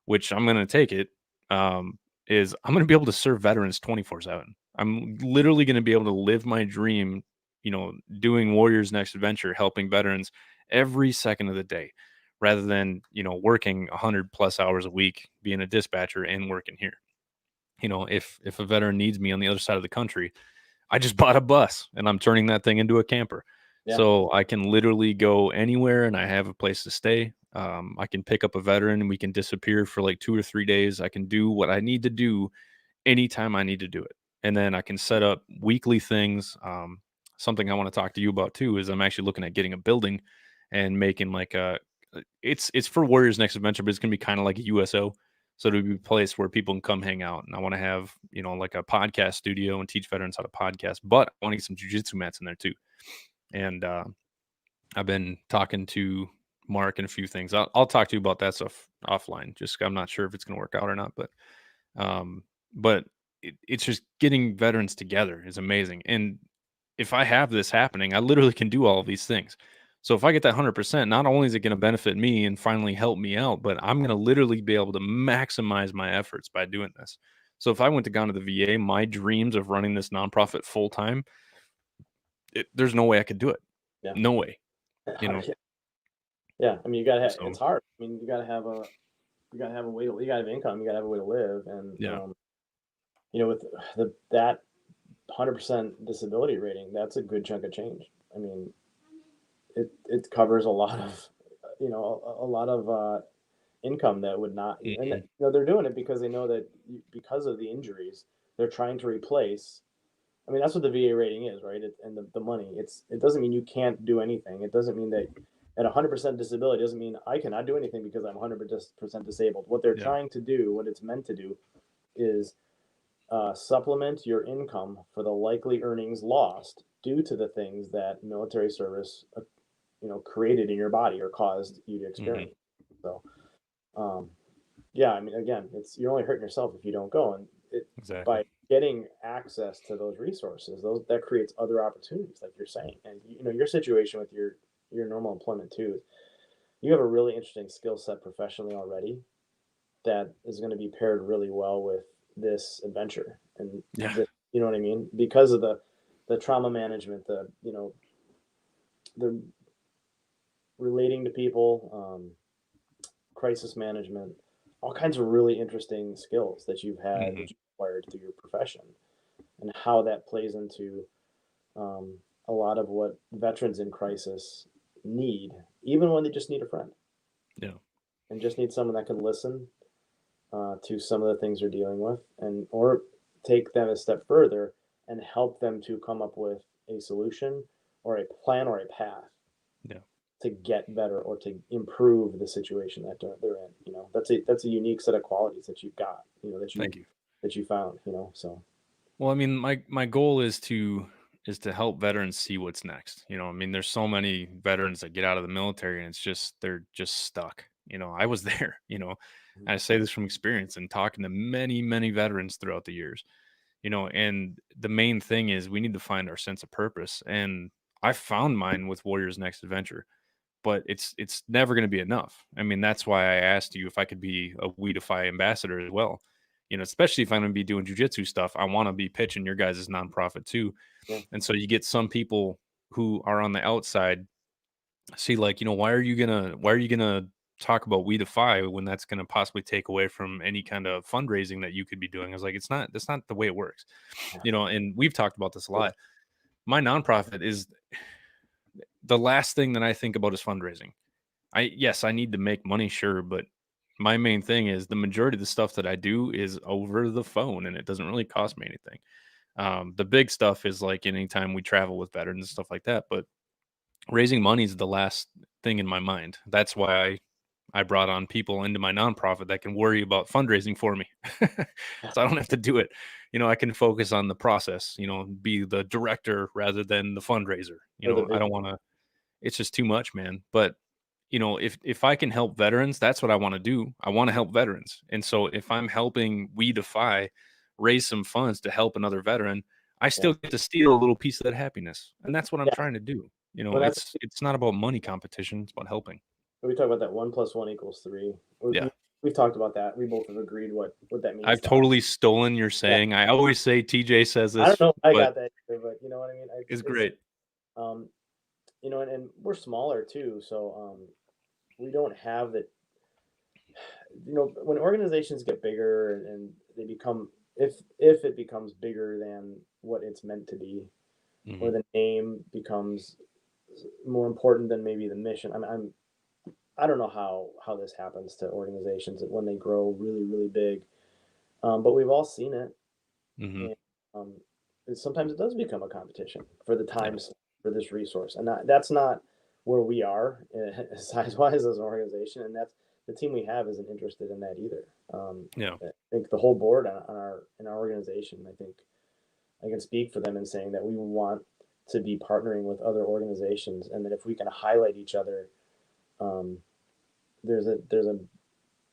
which I'm going to take it, um, is I'm going to be able to serve veterans 24/7. I'm literally going to be able to live my dream, doing Warriors Next Adventure, helping veterans every second of the day, rather than, working 100 plus hours a week, being a dispatcher and working here. If a veteran needs me on the other side of the country, I just bought a bus and I'm turning that thing into a camper. Yeah. So I can literally go anywhere and I have a place to stay. I can pick up a veteran and we can disappear for like 2 or 3 days. I can do what I need to do anytime I need to do it. And then I can set up weekly things. Something I want to talk to you about too is I'm actually looking at getting a building and making like it's for Warriors Next Adventure, but it's gonna be kind of like a USO. So it'll be a place where people can come hang out. And I want to have, like a podcast studio and teach veterans how to podcast, but I want to get some jujitsu mats in there too. And I've been talking to Mark and a few things. I'll talk to you about that stuff offline. Just I'm not sure if it's going to work out or not, um, but it's just getting veterans together is amazing. And if I have this happening, I literally can do all of these things. So if I get that 100%, not only is it going to benefit me and finally help me out, but I'm going to literally be able to maximize my efforts by doing this. So if I went to gone to the VA, my dreams of running this nonprofit full time, there's no way I could do it. Yeah. No way, you know. Yeah. I mean, you gotta have. So It's hard. I mean, you gotta have a way to. You gotta have income. You gotta have a way to live, and yeah, with that 100% disability rating, that's a good chunk of change. I mean, it covers a lot of, a lot of income that would not, and mhm, they're doing it because they know that because of the injuries, they're trying to replace. I mean, that's what the VA rating is, right? And the money. It doesn't mean you can't do anything. It doesn't mean that at 100% disability doesn't mean I cannot do anything because I'm 100% disabled. What they're yeah, trying to do, what it's meant to do, is supplement your income for the likely earnings lost due to the things that military service, created in your body or caused you to mhm, experience. So, um, yeah, I mean, again, you're only hurting yourself if you don't go, and exactly. by getting access to those resources, that creates other opportunities, like you're saying, and your situation with your normal employment too. You have a really interesting skill set professionally already that is going to be paired really well with this adventure and Yeah, you know what I mean, because of the trauma management, the relating to people, crisis management, all kinds of really interesting skills that mhm, you've acquired through your profession, and how that plays into um, a lot of what veterans in crisis need, even when they just need a friend yeah, and just need someone that can listen to some of the things they're dealing with, and or take them a step further and help them to come up with a solution or a plan or a path. yeah. to get better or to improve the situation that they're in. That's a unique set of qualities that you've got, Thank you. that you found, so. Well, I mean, my goal is to help veterans see what's next. I mean, there's so many veterans that get out of the military and they're just stuck. I was there, I say this from experience and talking to many, many veterans throughout the years, and the main thing is we need to find our sense of purpose. And I found mine with Warrior's Next Adventure, but it's never going to be enough. I mean, that's why I asked you if I could be a Weedify ambassador as well. Especially if I'm going to be doing jiu-jitsu stuff, I want to be pitching your guys' nonprofit too. Yeah. And so you get some people who are on the outside see like, why are you gonna talk about Weedify when that's gonna possibly take away from any kind of fundraising that you could be doing? I was like, that's not the way it works. Yeah. And we've talked about this a lot. My nonprofit is the last thing that I think about is fundraising. Yes, I need to make money, sure, but my main thing is the majority of the stuff that I do is over the phone and it doesn't really cost me anything. The big stuff is like anytime we travel with veterans and stuff like that, but raising money is the last thing in my mind. That's why I brought on people into my nonprofit that can worry about fundraising for me. So I don't have to do it. I can focus on the process, be the director rather than the fundraiser. I don't want to, it's just too much, man. But if I can help veterans, that's what I want to do. I want to help veterans. And so if I'm helping Weedify raise some funds to help another veteran, I still get to steal a little piece of that happiness. And that's what I'm Yeah. trying to do. Well, It's not about money competition. It's about helping. we talk about that 1 + 1 = 3. Yeah. We've talked about that. We both have agreed what that means. I've totally stolen your saying. I always say TJ says this. I don't know if I got that either, but you know what I mean? It's great. And we're smaller too, so we don't have that. When organizations get bigger and they become, if it becomes bigger than what it's meant to be, or the name becomes more important than maybe the mission. I don't know how this happens to organizations when they grow really, really big, but we've all seen it. And, sometimes it does become a competition for the times for this resource, and that's not where we are size wise as an organization, and that's the team we have isn't interested in that either. I think the whole board in our organization, I think I can speak for them in saying that we want to be partnering with other organizations, and that if we can highlight each other,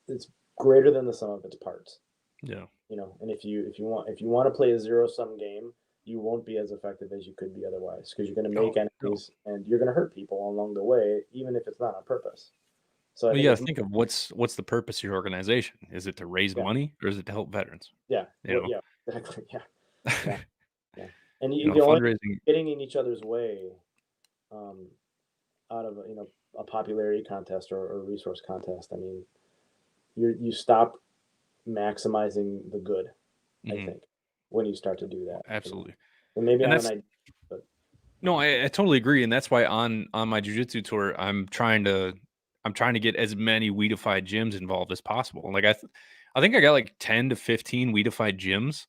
it's greater than the sum of its parts. Yeah. And if you want to play a zero-sum game, you won't be as effective as you could be otherwise, because you're going to make enemies and you're going to hurt people along the way, even if it's not on purpose. So you got to think of what's the purpose of your organization. Is it to raise money or is it to help veterans? Yeah. Yeah, exactly. Yeah. And fundraising, getting in each other's way, out of a popularity contest or a resource contest. I mean, you stop maximizing the good, I think, when you start to do that. Absolutely. And maybe I don't. No, I totally agree, and that's why on my jiu-jitsu tour, I'm trying to get as many Weedify gyms involved as possible. Like I think I got like 10 to 15 Weedify gyms.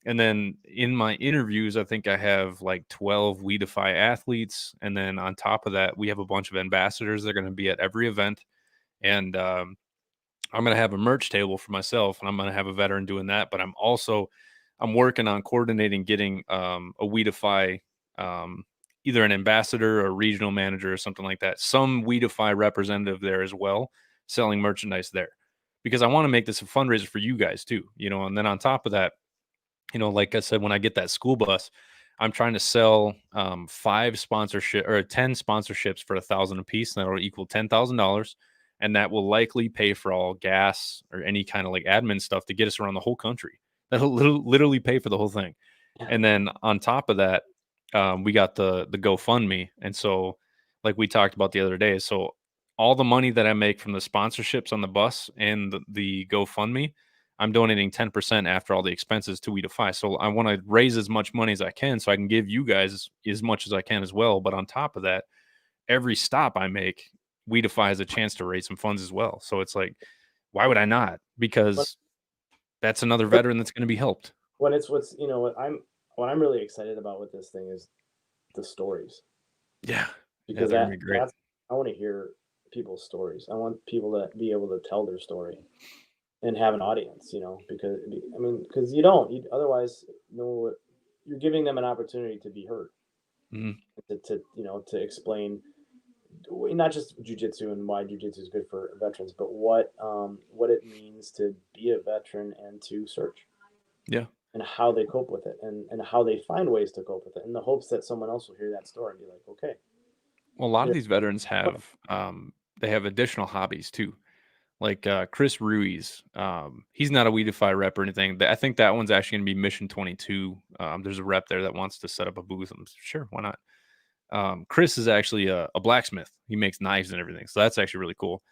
And then in my interviews, I think I have like 12 Weedify athletes. And then on top of that, we have a bunch of ambassadors that are going to be at every event. And I'm going to have a merch table for myself, and I'm going to have a veteran doing that. But I'm working on coordinating getting a Weedify, either an ambassador or a regional manager or something like that. Some Weedify representative there as well, selling merchandise there, because I want to make this a fundraiser for you guys too. And then on top of that, like I said, when I get that school bus, I'm trying to sell 10 sponsorships for $1,000 a piece. And that'll equal $10,000. And that will likely pay for all gas or any kind of like admin stuff to get us around the whole country. That'll literally pay for the whole thing. Yeah. And then on top of that, we got the GoFundMe. And so like we talked about the other day, so all the money that I make from the sponsorships on the bus and the GoFundMe, I'm donating 10% after all the expenses to Weedify. So I want to raise as much money as I can so I can give you guys as much as I can as well. But on top of that, every stop I make, Weedify has a chance to raise some funds as well. So it's like, why would I not? Because that's another veteran that's going to be helped. What I'm really excited about with this thing is the stories. Yeah. Because I want to hear people's stories. I want people to be able to tell their story and have an audience, because because otherwise, no, you're giving them an opportunity to be heard, Mhm. to explain not just jujitsu and why jujitsu is good for veterans, but what it means to be a veteran and to search, Yeah. and how they cope with it, and how they find ways to cope with it, in the hopes that someone else will hear that story and be like, okay, Well, a lot of there. these veterans have they have additional hobbies too. Like Chris Ruiz, he's not a Weedify rep or anything. I think that one's actually going to be Mission 22. There's a rep there that wants to set up a booth. I'm sure, why not? Chris is actually a blacksmith. He makes knives and everything, so that's actually really cool.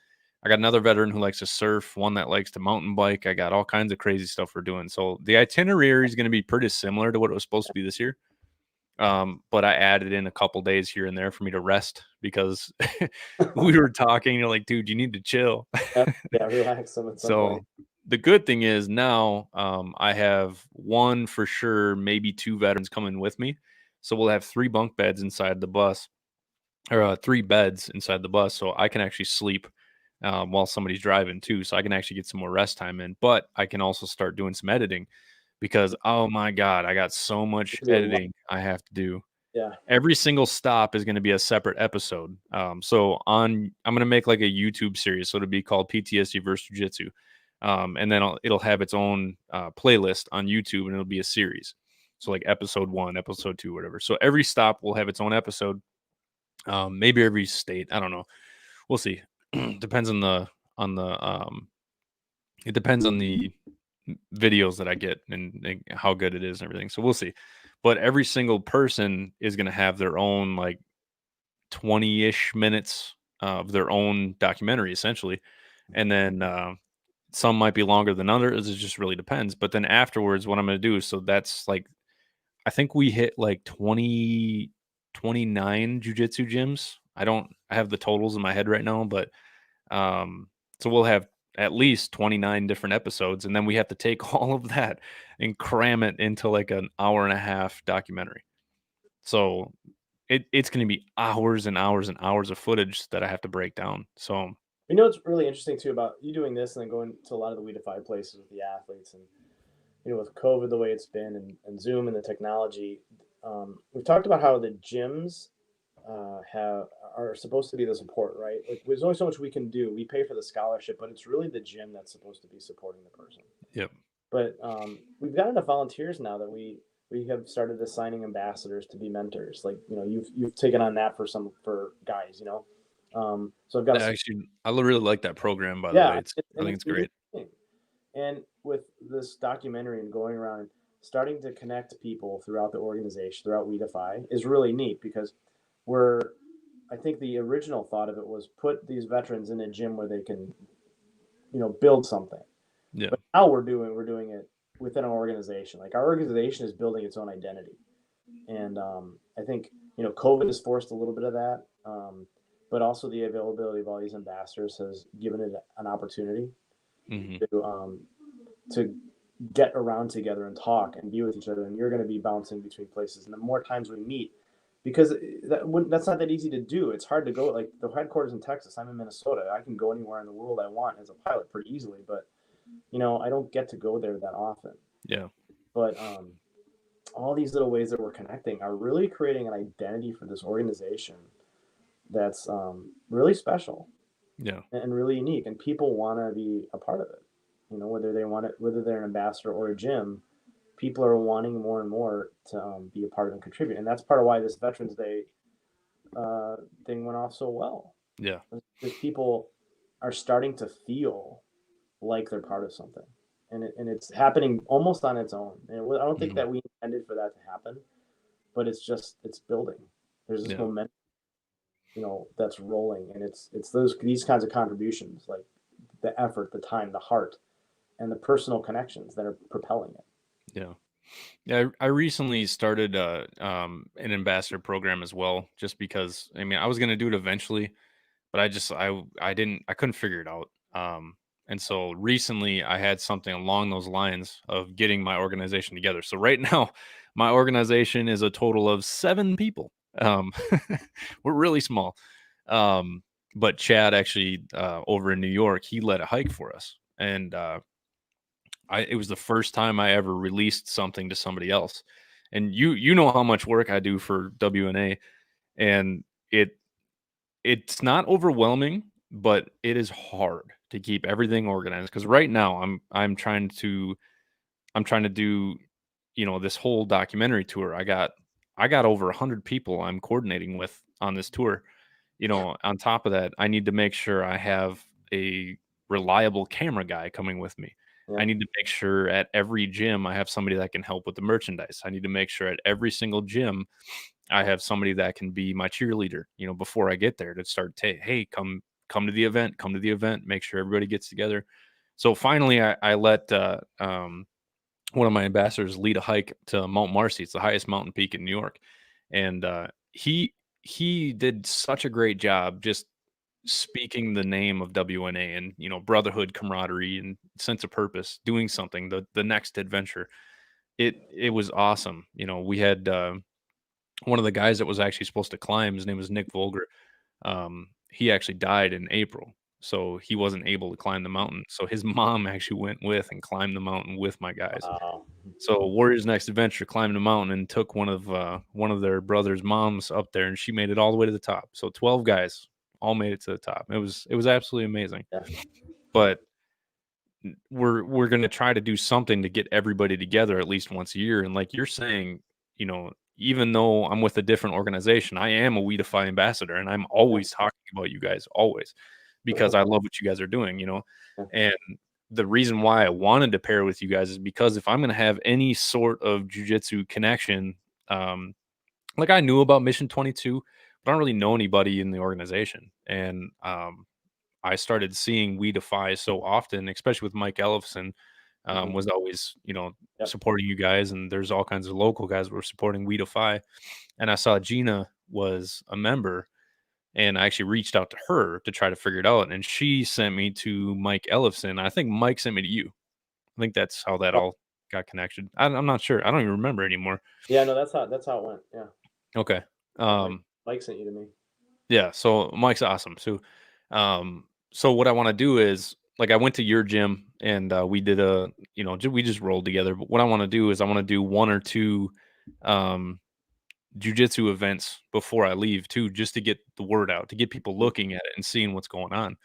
I got another veteran who likes to surf, one that likes to mountain bike. I got all kinds of crazy stuff we're doing. So the itinerary is going to be pretty similar to what it was supposed to be this year. But I added in a couple days here and there for me to rest because we were talking. You're like, dude, you need to chill. Yeah, relax some at some point. So the good thing is now I have one for sure, maybe two veterans coming with me. So we'll have 3 bunk beds inside the bus, or 3 beds inside the bus. So I can actually sleep while somebody's driving too. So I can actually get some more rest time in. But I can also start doing some editing because, oh my God, I got so It much could be a lot. editing I have to do. Yeah. Every single stop is going to be a separate episode. So I'm going to make like a YouTube series. So it'll be called PTSD versus Jiu-Jitsu. And then it'll have its own playlist on YouTube, and it'll be a series. So like episode 1, episode 2, whatever. So every stop will have its own episode. Maybe every state. I don't know. We'll see. Depends on the it depends on the videos that I get and how good it is and everything. So we'll see. But every single person is going to have their own like 20-ish minutes of their own documentary essentially. And then some might be longer than others. It just really depends. But then afterwards, what I'm going to do, so that's like, I think we hit like 29 jujitsu gyms. I have the totals in my head right now, but so we'll have at least 29 different episodes, and then we have to take all of that and cram it into like an hour and a half documentary. So it's going to be hours and hours and hours of footage that I have to break down. So What's really interesting too about you doing this and then going to a lot of the Weedify places with the athletes, and with COVID the way it's been, and Zoom and the technology, we've talked about how the gyms are supposed to be the support, right? Like there's only so much we can do. We pay for the scholarship, but it's really the gym that's supposed to be supporting the person. yep, But we've got enough volunteers now that we have started assigning ambassadors to be mentors. Like you've taken on that for guys. So I've got actually, I really like that program. By the way, yeah, I think it's great. and with this documentary and going around and starting to connect people throughout the organization, throughout Weedify, is really neat because I think the original thought of it was put these veterans in a gym where they can, build something. Yeah, But now we're doing it within our organization. Like our organization is building its own identity. And I think, COVID has forced a little bit of that. But also the availability of all these ambassadors has given it an opportunity hmm to get around together and talk and be with each other. And you're going to be bouncing between places. And the more times we meet, because that's not that easy to do. It's hard to go. Like the headquarters in Texas, I'm in Minnesota. I can go anywhere in the world I want as a pilot pretty easily, but I don't get to go there that often. yeah, But all these little ways that we're connecting are really creating an identity for this organization that's really special yeah, and really unique, and people want to be a part of it. Whether they want it, whether they're an ambassador or a gym, people are wanting more and more to be a part of and contribute, and that's part of why this Veterans Day thing went off so well. yeah. Because people are starting to feel like they're part of something, and it's happening almost on its own. And I don't think Mhm. that we intended for that to happen, but it's building. There's this Yeah. momentum, that's rolling, and it's these kinds of contributions, like the effort, the time, the heart, and the personal connections that are propelling it. Yeah. Yeah, I recently started an ambassador program as well, just because I mean I was gonna do it eventually, but I couldn't figure it out. And so recently I had something along those lines of getting my organization together. So right now, my organization is a total of 7 people. Um, we're really small. but Chad actually over in New York, he led a hike for us, and it was the first time I ever released something to somebody else. And you know how much work I do for WNA, and it's not overwhelming, but it is hard to keep everything organized, because right now I'm trying to do, this whole documentary tour. I got over 100 people I'm coordinating with on this tour. On top of that, I need to make sure I have a reliable camera guy coming with me. Yeah. I need to make sure at every gym I have somebody that can help with the merchandise. I need to make sure at every single gym I have somebody that can be my cheerleader, before I get there, to start, hey, come to the event, make sure everybody gets together. So finally I let one of my ambassadors lead a hike to Mount Marcy. It's the highest mountain peak in New York. And he did such a great job just speaking the name of WNA and, brotherhood, camaraderie, and sense of purpose, doing something, the next adventure. It was awesome. We had one of the guys that was actually supposed to climb, his name was Nick Volger. He actually died in April, so he wasn't able to climb the mountain. So his mom actually went with and climbed the mountain with my guys. Wow. So Warriors Next Adventure climbed the mountain and took one of their brother's moms up there, and she made it all the way to the top. So 12 guys all made it to the top. It was absolutely amazing. Yeah. But we're going to try to do something to get everybody together at least once a year. And like you're saying, even though I'm with a different organization, I am a Weedify ambassador, and I'm always talking about you guys, always, because I love what you guys are doing, and the reason why I wanted to pair with you guys is because if I'm going to have any sort of jiu-jitsu connection, like I knew about Mission 22, but I don't really know anybody in the organization. And I started seeing Weedify so often, especially with Mike Ellefson, was always, supporting you guys. And there's all kinds of local guys that were supporting Weedify. And I saw Gina was a member, and I actually reached out to her to try to figure it out. And she sent me to Mike Ellefson. I think Mike sent me to you. I think that's how that all got connected. I'm not sure. I don't even remember anymore. Yeah, no, that's how it went. Yeah. Okay. Mike sent you to me. Yeah. So Mike's awesome. So what I want to do is, like, I went to your gym and we did we just rolled together. But what I want to do is I want to do one or two jiu-jitsu events before I leave too, just to get the word out, to get people looking at it and seeing what's going on.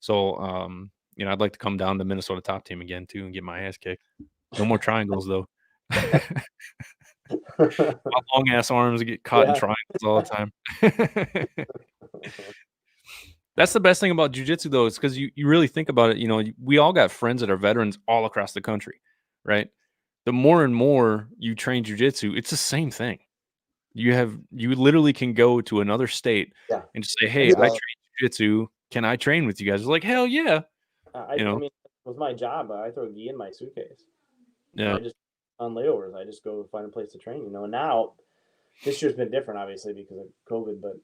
So, I'd like to come down to Minnesota Top Team again too and get my ass kicked. No more triangles though. My long ass arms get caught in triangles all the time. That's the best thing about jiu-jitsu though, is because you really think about it. We all got friends that are veterans all across the country, right? The more and more you train jiu-jitsu, it's the same thing. You literally can go to another state and just say, hey, I train jiu-jitsu. Can I train with you guys? It's like, hell yeah. I mean, with my job, I throw gi in my suitcase. Yeah. I just, on layovers, I just go find a place to train, and now this year's been different, obviously, because of COVID, but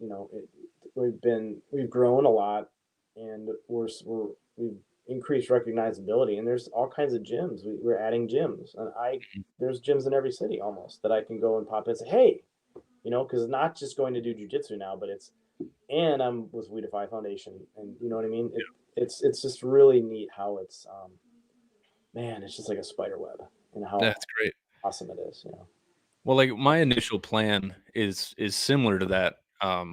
we've grown a lot, and we've increased recognizability, and there's all kinds of gyms. We're adding gyms, and there's gyms in every city almost that I can go and pop in and say, hey, because it's not just going to do jiu-jitsu now, but and I'm with WeDefy Foundation, and you know what I mean? It's just really neat how it's, man, it's just like a spider web, and how that's great, awesome it is, Well, like my initial plan is similar to that,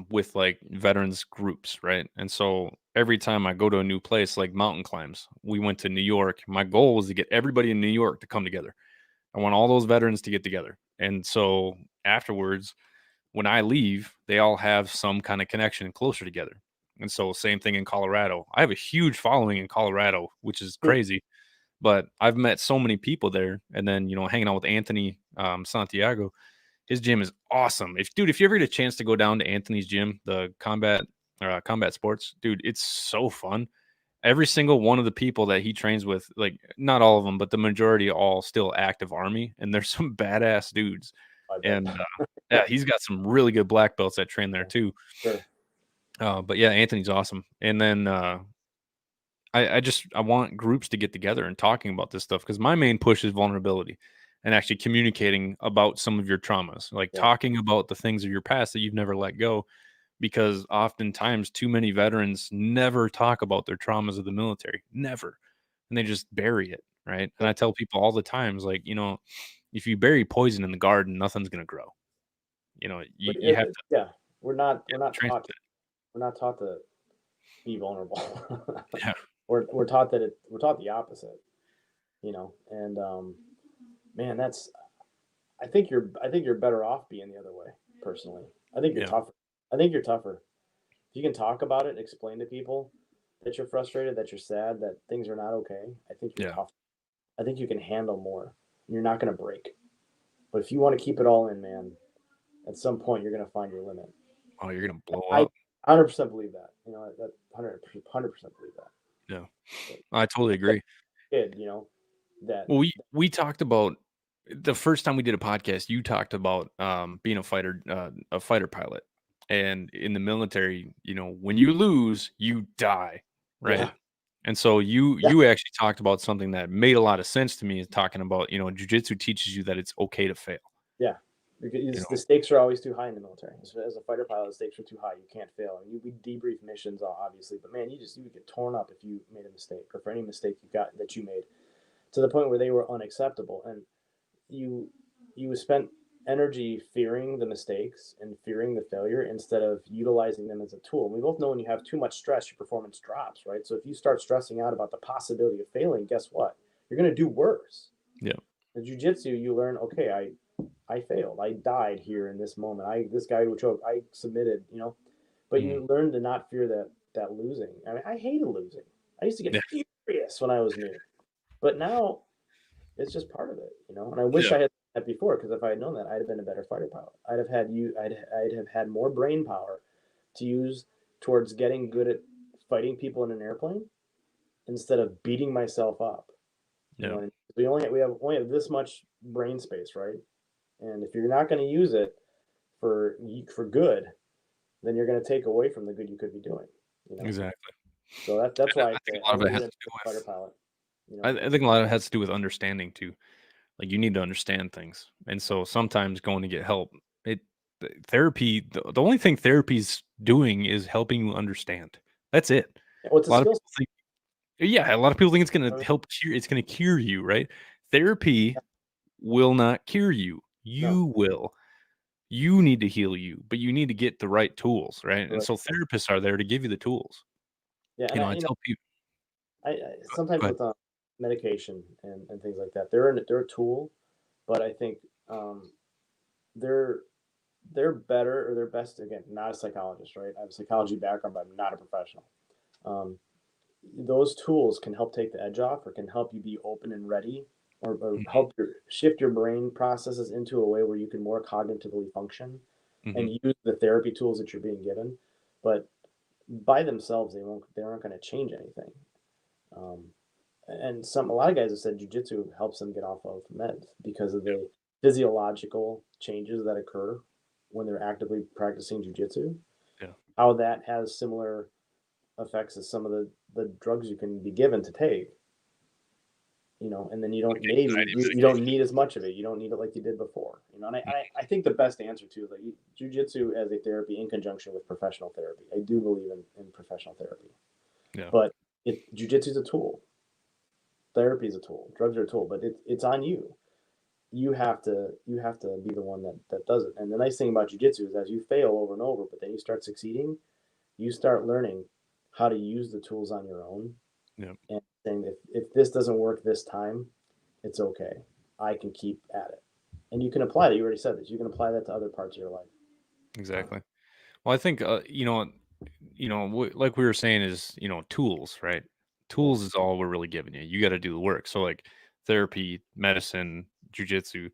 with like veterans groups, right? And so every time I go to a new place, like mountain climbs, we went to New York. My goal was to get everybody in New York to come together. I want all those veterans to get together. And so afterwards, when I leave, they all have some kind of connection closer together. And so same thing in Colorado. I have a huge following in Colorado, which is crazy, but I've met so many people there. And then, hanging out with Anthony Santiago, his gym is awesome. If you ever get a chance to go down to Anthony's gym, the combat sports, dude, it's so fun. Every single one of the people that he trains with, like not all of them, but the majority all still active Army, and there's some badass dudes. And yeah, he's got some really good black belts that train there too. Sure. But yeah, Anthony's awesome. And then I want groups to get together and talking about this stuff, because my main push is vulnerability and actually communicating about some of your traumas, like talking about the things of your past that you've never let go. because oftentimes too many veterans never talk about their traumas of the military, never. And they just bury it, right? And I tell people all the times, like, if you bury poison in the garden, nothing's going to grow. You have to. Yeah, we're not transplant taught. We're not taught to be vulnerable. Yeah. We're taught we're taught the opposite. And man, I think you're better off being the other way. Personally, I think you're tougher. I think you're tougher. If you can talk about it, explain to people that you're frustrated, that you're sad, that things are not okay. I think you're tough. I think you can handle more. You're not going to break. But if you want to keep it all in, man, at some point you're going to find your limit. Oh, you're going to blow up. I 100% believe that. That 100% believe that. Yeah, I totally agree. Kid, that. Well, we talked about the first time we did a podcast. You talked about being a fighter pilot, and in the military, when you lose, you die, right? Yeah. And so you actually talked about something that made a lot of sense to me. Is talking about jiu-jitsu teaches you that it's okay to fail. Yeah, because the stakes are always too high in the military. As a fighter pilot, the stakes are too high. You can't fail. And we debrief missions, obviously, but man, you would get torn up if you made a mistake, or for any mistake you made, to the point where they were unacceptable. And you spent energy fearing the mistakes and fearing the failure instead of utilizing them as a tool. And we both know when you have too much stress, your performance drops, right? So if you start stressing out about the possibility of failing, guess what? You're going to do worse. Yeah. In jiu-jitsu, you learn, okay, I failed. I died here in this moment. This guy who choked, I submitted, but you learn to not fear that losing. I mean, I hated losing. I used to get furious when I was new, but now it's just part of it, and I wish I had that before, because if I had known that, I'd have been a better fighter pilot. I'd have had more brain power to use towards getting good at fighting people in an airplane instead of beating myself up. Yeah. We only have this much brain space, right? And if you're not going to use it for good, then you're going to take away from the good you could be doing. Exactly. So that's why I think a lot of it has to do with fighter pilot. I think a lot of it has to do with understanding too. Like, you need to understand things, and so sometimes going to get help. Therapy. The only thing therapy's doing is helping you understand. That's it. Well, A lot of people think. Yeah, a lot of people think it's going to help cure. It's going to cure you, right? Therapy will not cure you. You will. You need to heal you, but you need to get the right tools, right? And so therapists are there to give you the tools. Yeah, I tell people. I sometimes with medication and things like that, they're a tool, but I think they're better, or they're best. Again, not a psychologist, right? I have a psychology background, but I'm not a professional. Those tools can help take the edge off, or can help you be open and ready, or help shift your brain processes into a way where you can more cognitively function and use the therapy tools that you're being given. But by themselves, they aren't going to change anything. And a lot of guys have said jiu-jitsu helps them get off of meds because of the physiological changes that occur when they're actively practicing jiu-jitsu. Yeah. How that has similar effects as some of the drugs you can be given to take. And then you don't need as much of it. You don't need it like you did before. And I think the best answer to like jiu-jitsu as a therapy in conjunction with professional therapy. I do believe in professional therapy. Yeah. But jiu-jitsu is a tool. Therapy is a tool. Drugs are a tool, but it's on you. You have to be the one that does it. And the nice thing about jiu-jitsu is, as you fail over and over, but then you start succeeding, you start learning how to use the tools on your own. Yeah. And saying, if this doesn't work this time, it's okay. I can keep at it. And you can apply that. You already said this. You can apply that to other parts of your life. Exactly. Well, I think like we were saying is tools, right? Tools is all we're really giving you. You got to do the work. So like therapy, medicine, jujitsu,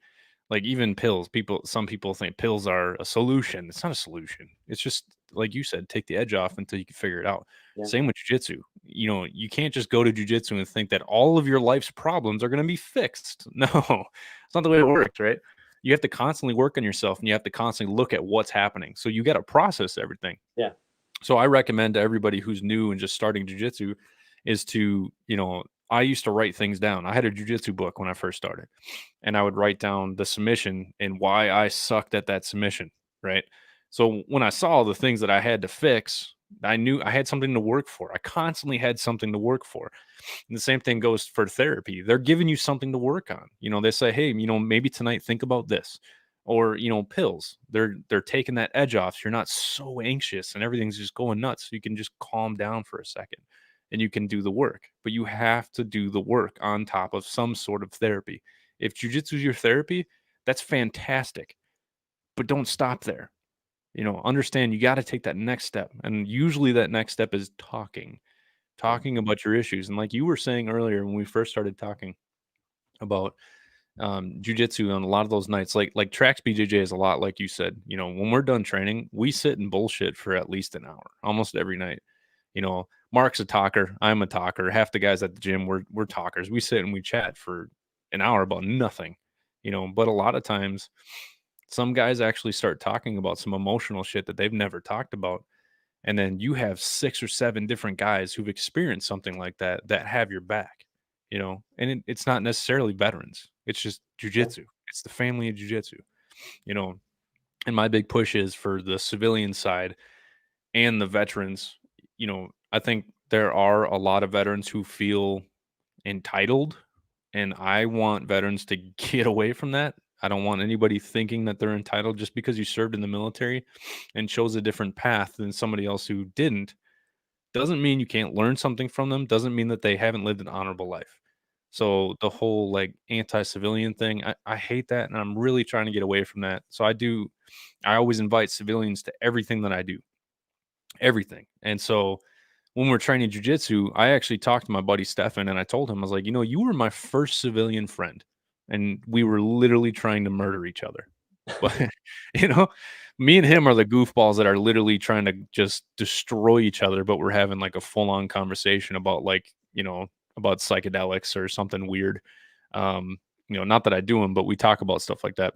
like even pills. Some people think pills are a solution. It's not a solution. It's just, like you said, take the edge off until you can figure it out. Yeah. Same with jujitsu. You can't just go to jujitsu and think that all of your life's problems are going to be fixed. No, it's not the way it works, right? You have to constantly work on yourself, and you have to constantly look at what's happening. So you got to process everything. Yeah. So I recommend to everybody who's new and just starting jiu-jitsu is to, I used to write things down. I had a jiu-jitsu book when I first started, and I would write down the submission and why I sucked at that submission, right? So when I saw the things that I had to fix, I knew I had something to work for. I constantly had something to work for. And the same thing goes for therapy. They're giving you something to work on. They say, hey, maybe tonight think about this. Or, pills. They're taking that edge off. So you're not so anxious and everything's just going nuts. So you can just calm down for a second and you can do the work. But you have to do the work on top of some sort of therapy. If jujitsu is your therapy, that's fantastic. But don't stop there. Understand you got to take that next step. And usually that next step is talking about your issues. And like you were saying earlier, when we first started talking about jujitsu on a lot of those nights, like Tracks BJJ is a lot like you said. When we're done training, we sit and bullshit for at least an hour, almost every night. Mark's a talker, I'm a talker. Half the guys at the gym, we're talkers. We sit and we chat for an hour about nothing. But a lot of times some guys actually start talking about some emotional shit that they've never talked about. And then you have 6 or 7 different guys who've experienced something like that have your back, and it's not necessarily veterans. It's just jujitsu. It's the family of jujitsu, and my big push is for the civilian side and the veterans. I think there are a lot of veterans who feel entitled, and I want veterans to get away from that. I don't want anybody thinking that they're entitled just because you served in the military and chose a different path than somebody else who didn't. Doesn't mean you can't learn something from them. Doesn't mean that they haven't lived an honorable life. So the whole like anti-civilian thing, I hate that. And I'm really trying to get away from that. So I always invite civilians to everything that I do, everything. And so when we're training jujitsu, I actually talked to my buddy Stefan and I told him, I was like, you were my first civilian friend. And we were literally trying to murder each other. But, me and him are the goofballs that are literally trying to just destroy each other. But we're having like a full on conversation about about psychedelics or something weird. Not that I do them, but we talk about stuff like that.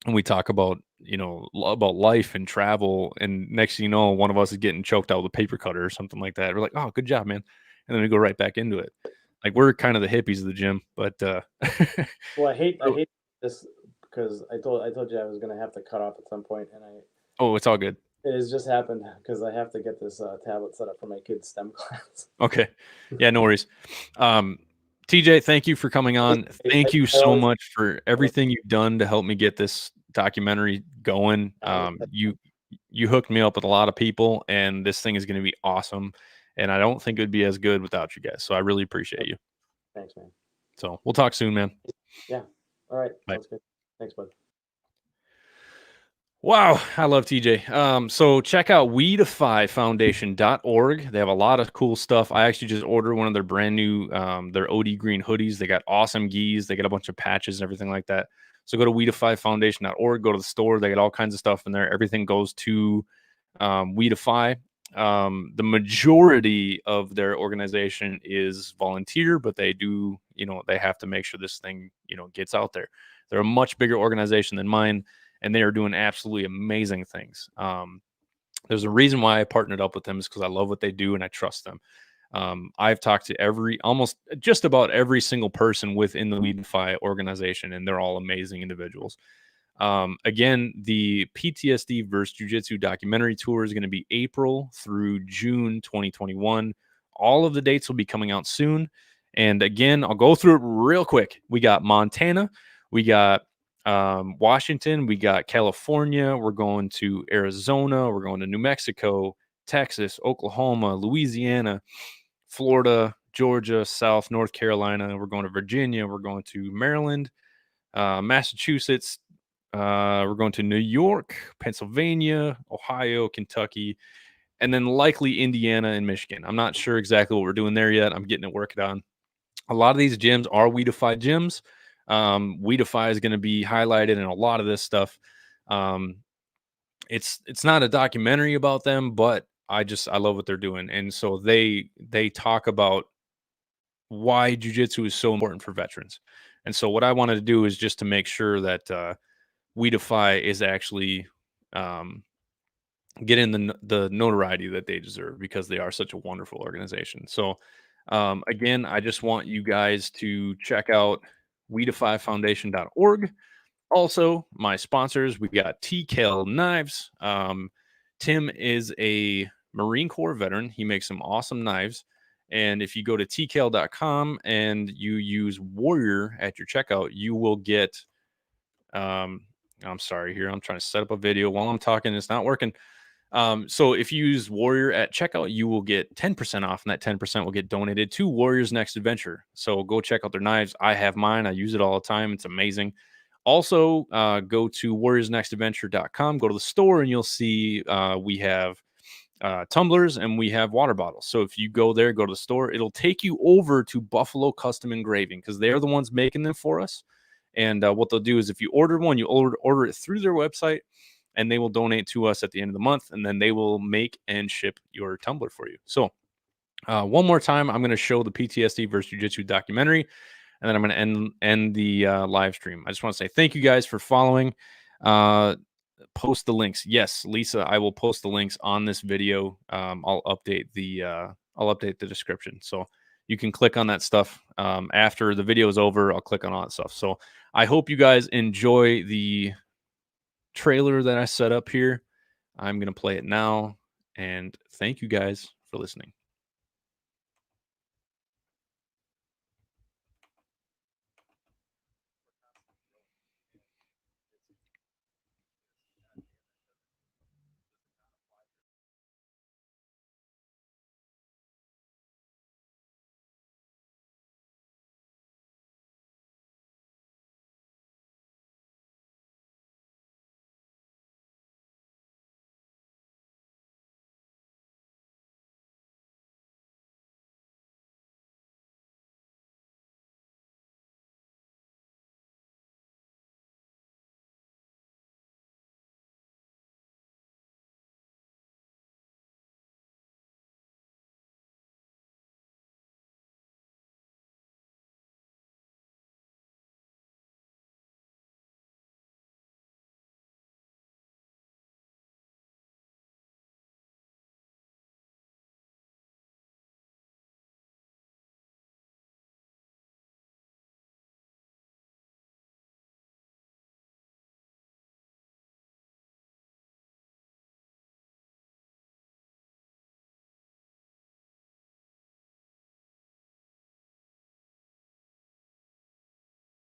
And we talk about, about life and travel. And next thing you know, one of us is getting choked out with a paper cutter or something like that. We're like, oh, good job, man. And then we go right back into it. Like we're kind of the hippies of the gym, but Well, I hate this because I told you I was gonna have to cut off at some point, and oh, it's all good. it has just happened because I have to get this tablet set up for my kids' STEM class. Okay, yeah, no worries. TJ, thank you for coming on. Thank you so much for everything you've done to help me get this documentary going. You hooked me up with a lot of people, and this thing is going to be awesome. And I don't think it would be as good without you guys. So I really appreciate you. Thanks, man. So we'll talk soon, man. Yeah. All right. Bye. Sounds good. Thanks, bud. Wow, I love TJ. So check out WeDefyFoundation.org. They have a lot of cool stuff. I actually just ordered one of their brand new their OD green hoodies. They got awesome gis. They got a bunch of patches and everything like that. So go to WeDefyFoundation.org. Go to the store. They got all kinds of stuff in there. Everything goes to Weedify. The majority of their organization is volunteer, but they do, they have to make sure this thing, gets out there. They're a much bigger organization than mine, and they are doing absolutely amazing things. There's a reason why I partnered up with them is because I love what they do and I trust them. I've talked to almost just about every single person within the Weedify organization, and they're all amazing individuals. Again, the PTSD versus Jiu-Jitsu documentary tour is going to be April through June 2021. All of the dates will be coming out soon. And again, I'll go through it real quick. We got Montana, we got Washington, we got California, we're going to Arizona, we're going to New Mexico, Texas, Oklahoma, Louisiana, Florida, Georgia, North Carolina, we're going to Virginia, we're going to Maryland, Massachusetts, we're going to New York, Pennsylvania, Ohio, Kentucky, and then likely Indiana and Michigan. I'm not sure exactly what we're doing there yet. I'm getting it worked on. A lot of these gyms are Weedify gyms. Weedify is going to be highlighted in a lot of this stuff. It's not a documentary about them, but I love what they're doing. And so they talk about why jiu-jitsu is so important for veterans. And so what I wanted to do is just to make sure that Weedify is actually getting the notoriety that they deserve because they are such a wonderful organization. So again, I just want you guys to check out WeDefyFoundation.org. Also, my sponsors, we got TKL Knives. Tim is a Marine Corps veteran. He makes some awesome knives. And if you go to tkl.com and you use Warrior at your checkout, you will get, I'm sorry here. I'm trying to set up a video while I'm talking. It's not working. So if you use Warrior at checkout, you will get 10% off, and that 10% will get donated to Warrior's Next Adventure. So go check out their knives. I have mine. I use it all the time. It's amazing. Also, go to warriorsnextadventure.com, go to the store, and you'll see we have tumblers and we have water bottles. So if you go there, go to the store, it'll take you over to Buffalo Custom Engraving because they're the ones making them for us. And what they'll do is if you order one, you order it through their website, and they will donate to us at the end of the month, and then they will make and ship your tumbler for you. So one more time, I'm going to show the PTSD versus Jiu-Jitsu documentary, and then I'm going to end the live stream. I just want to say thank you guys for following. Post the links. Yes, Lisa, I will post the links on this video. I'll update the description, so you can click on that stuff after the video is over. I'll click on all that stuff. So I hope you guys enjoy the trailer that I set up here. I'm going to play it now, and thank you guys for listening.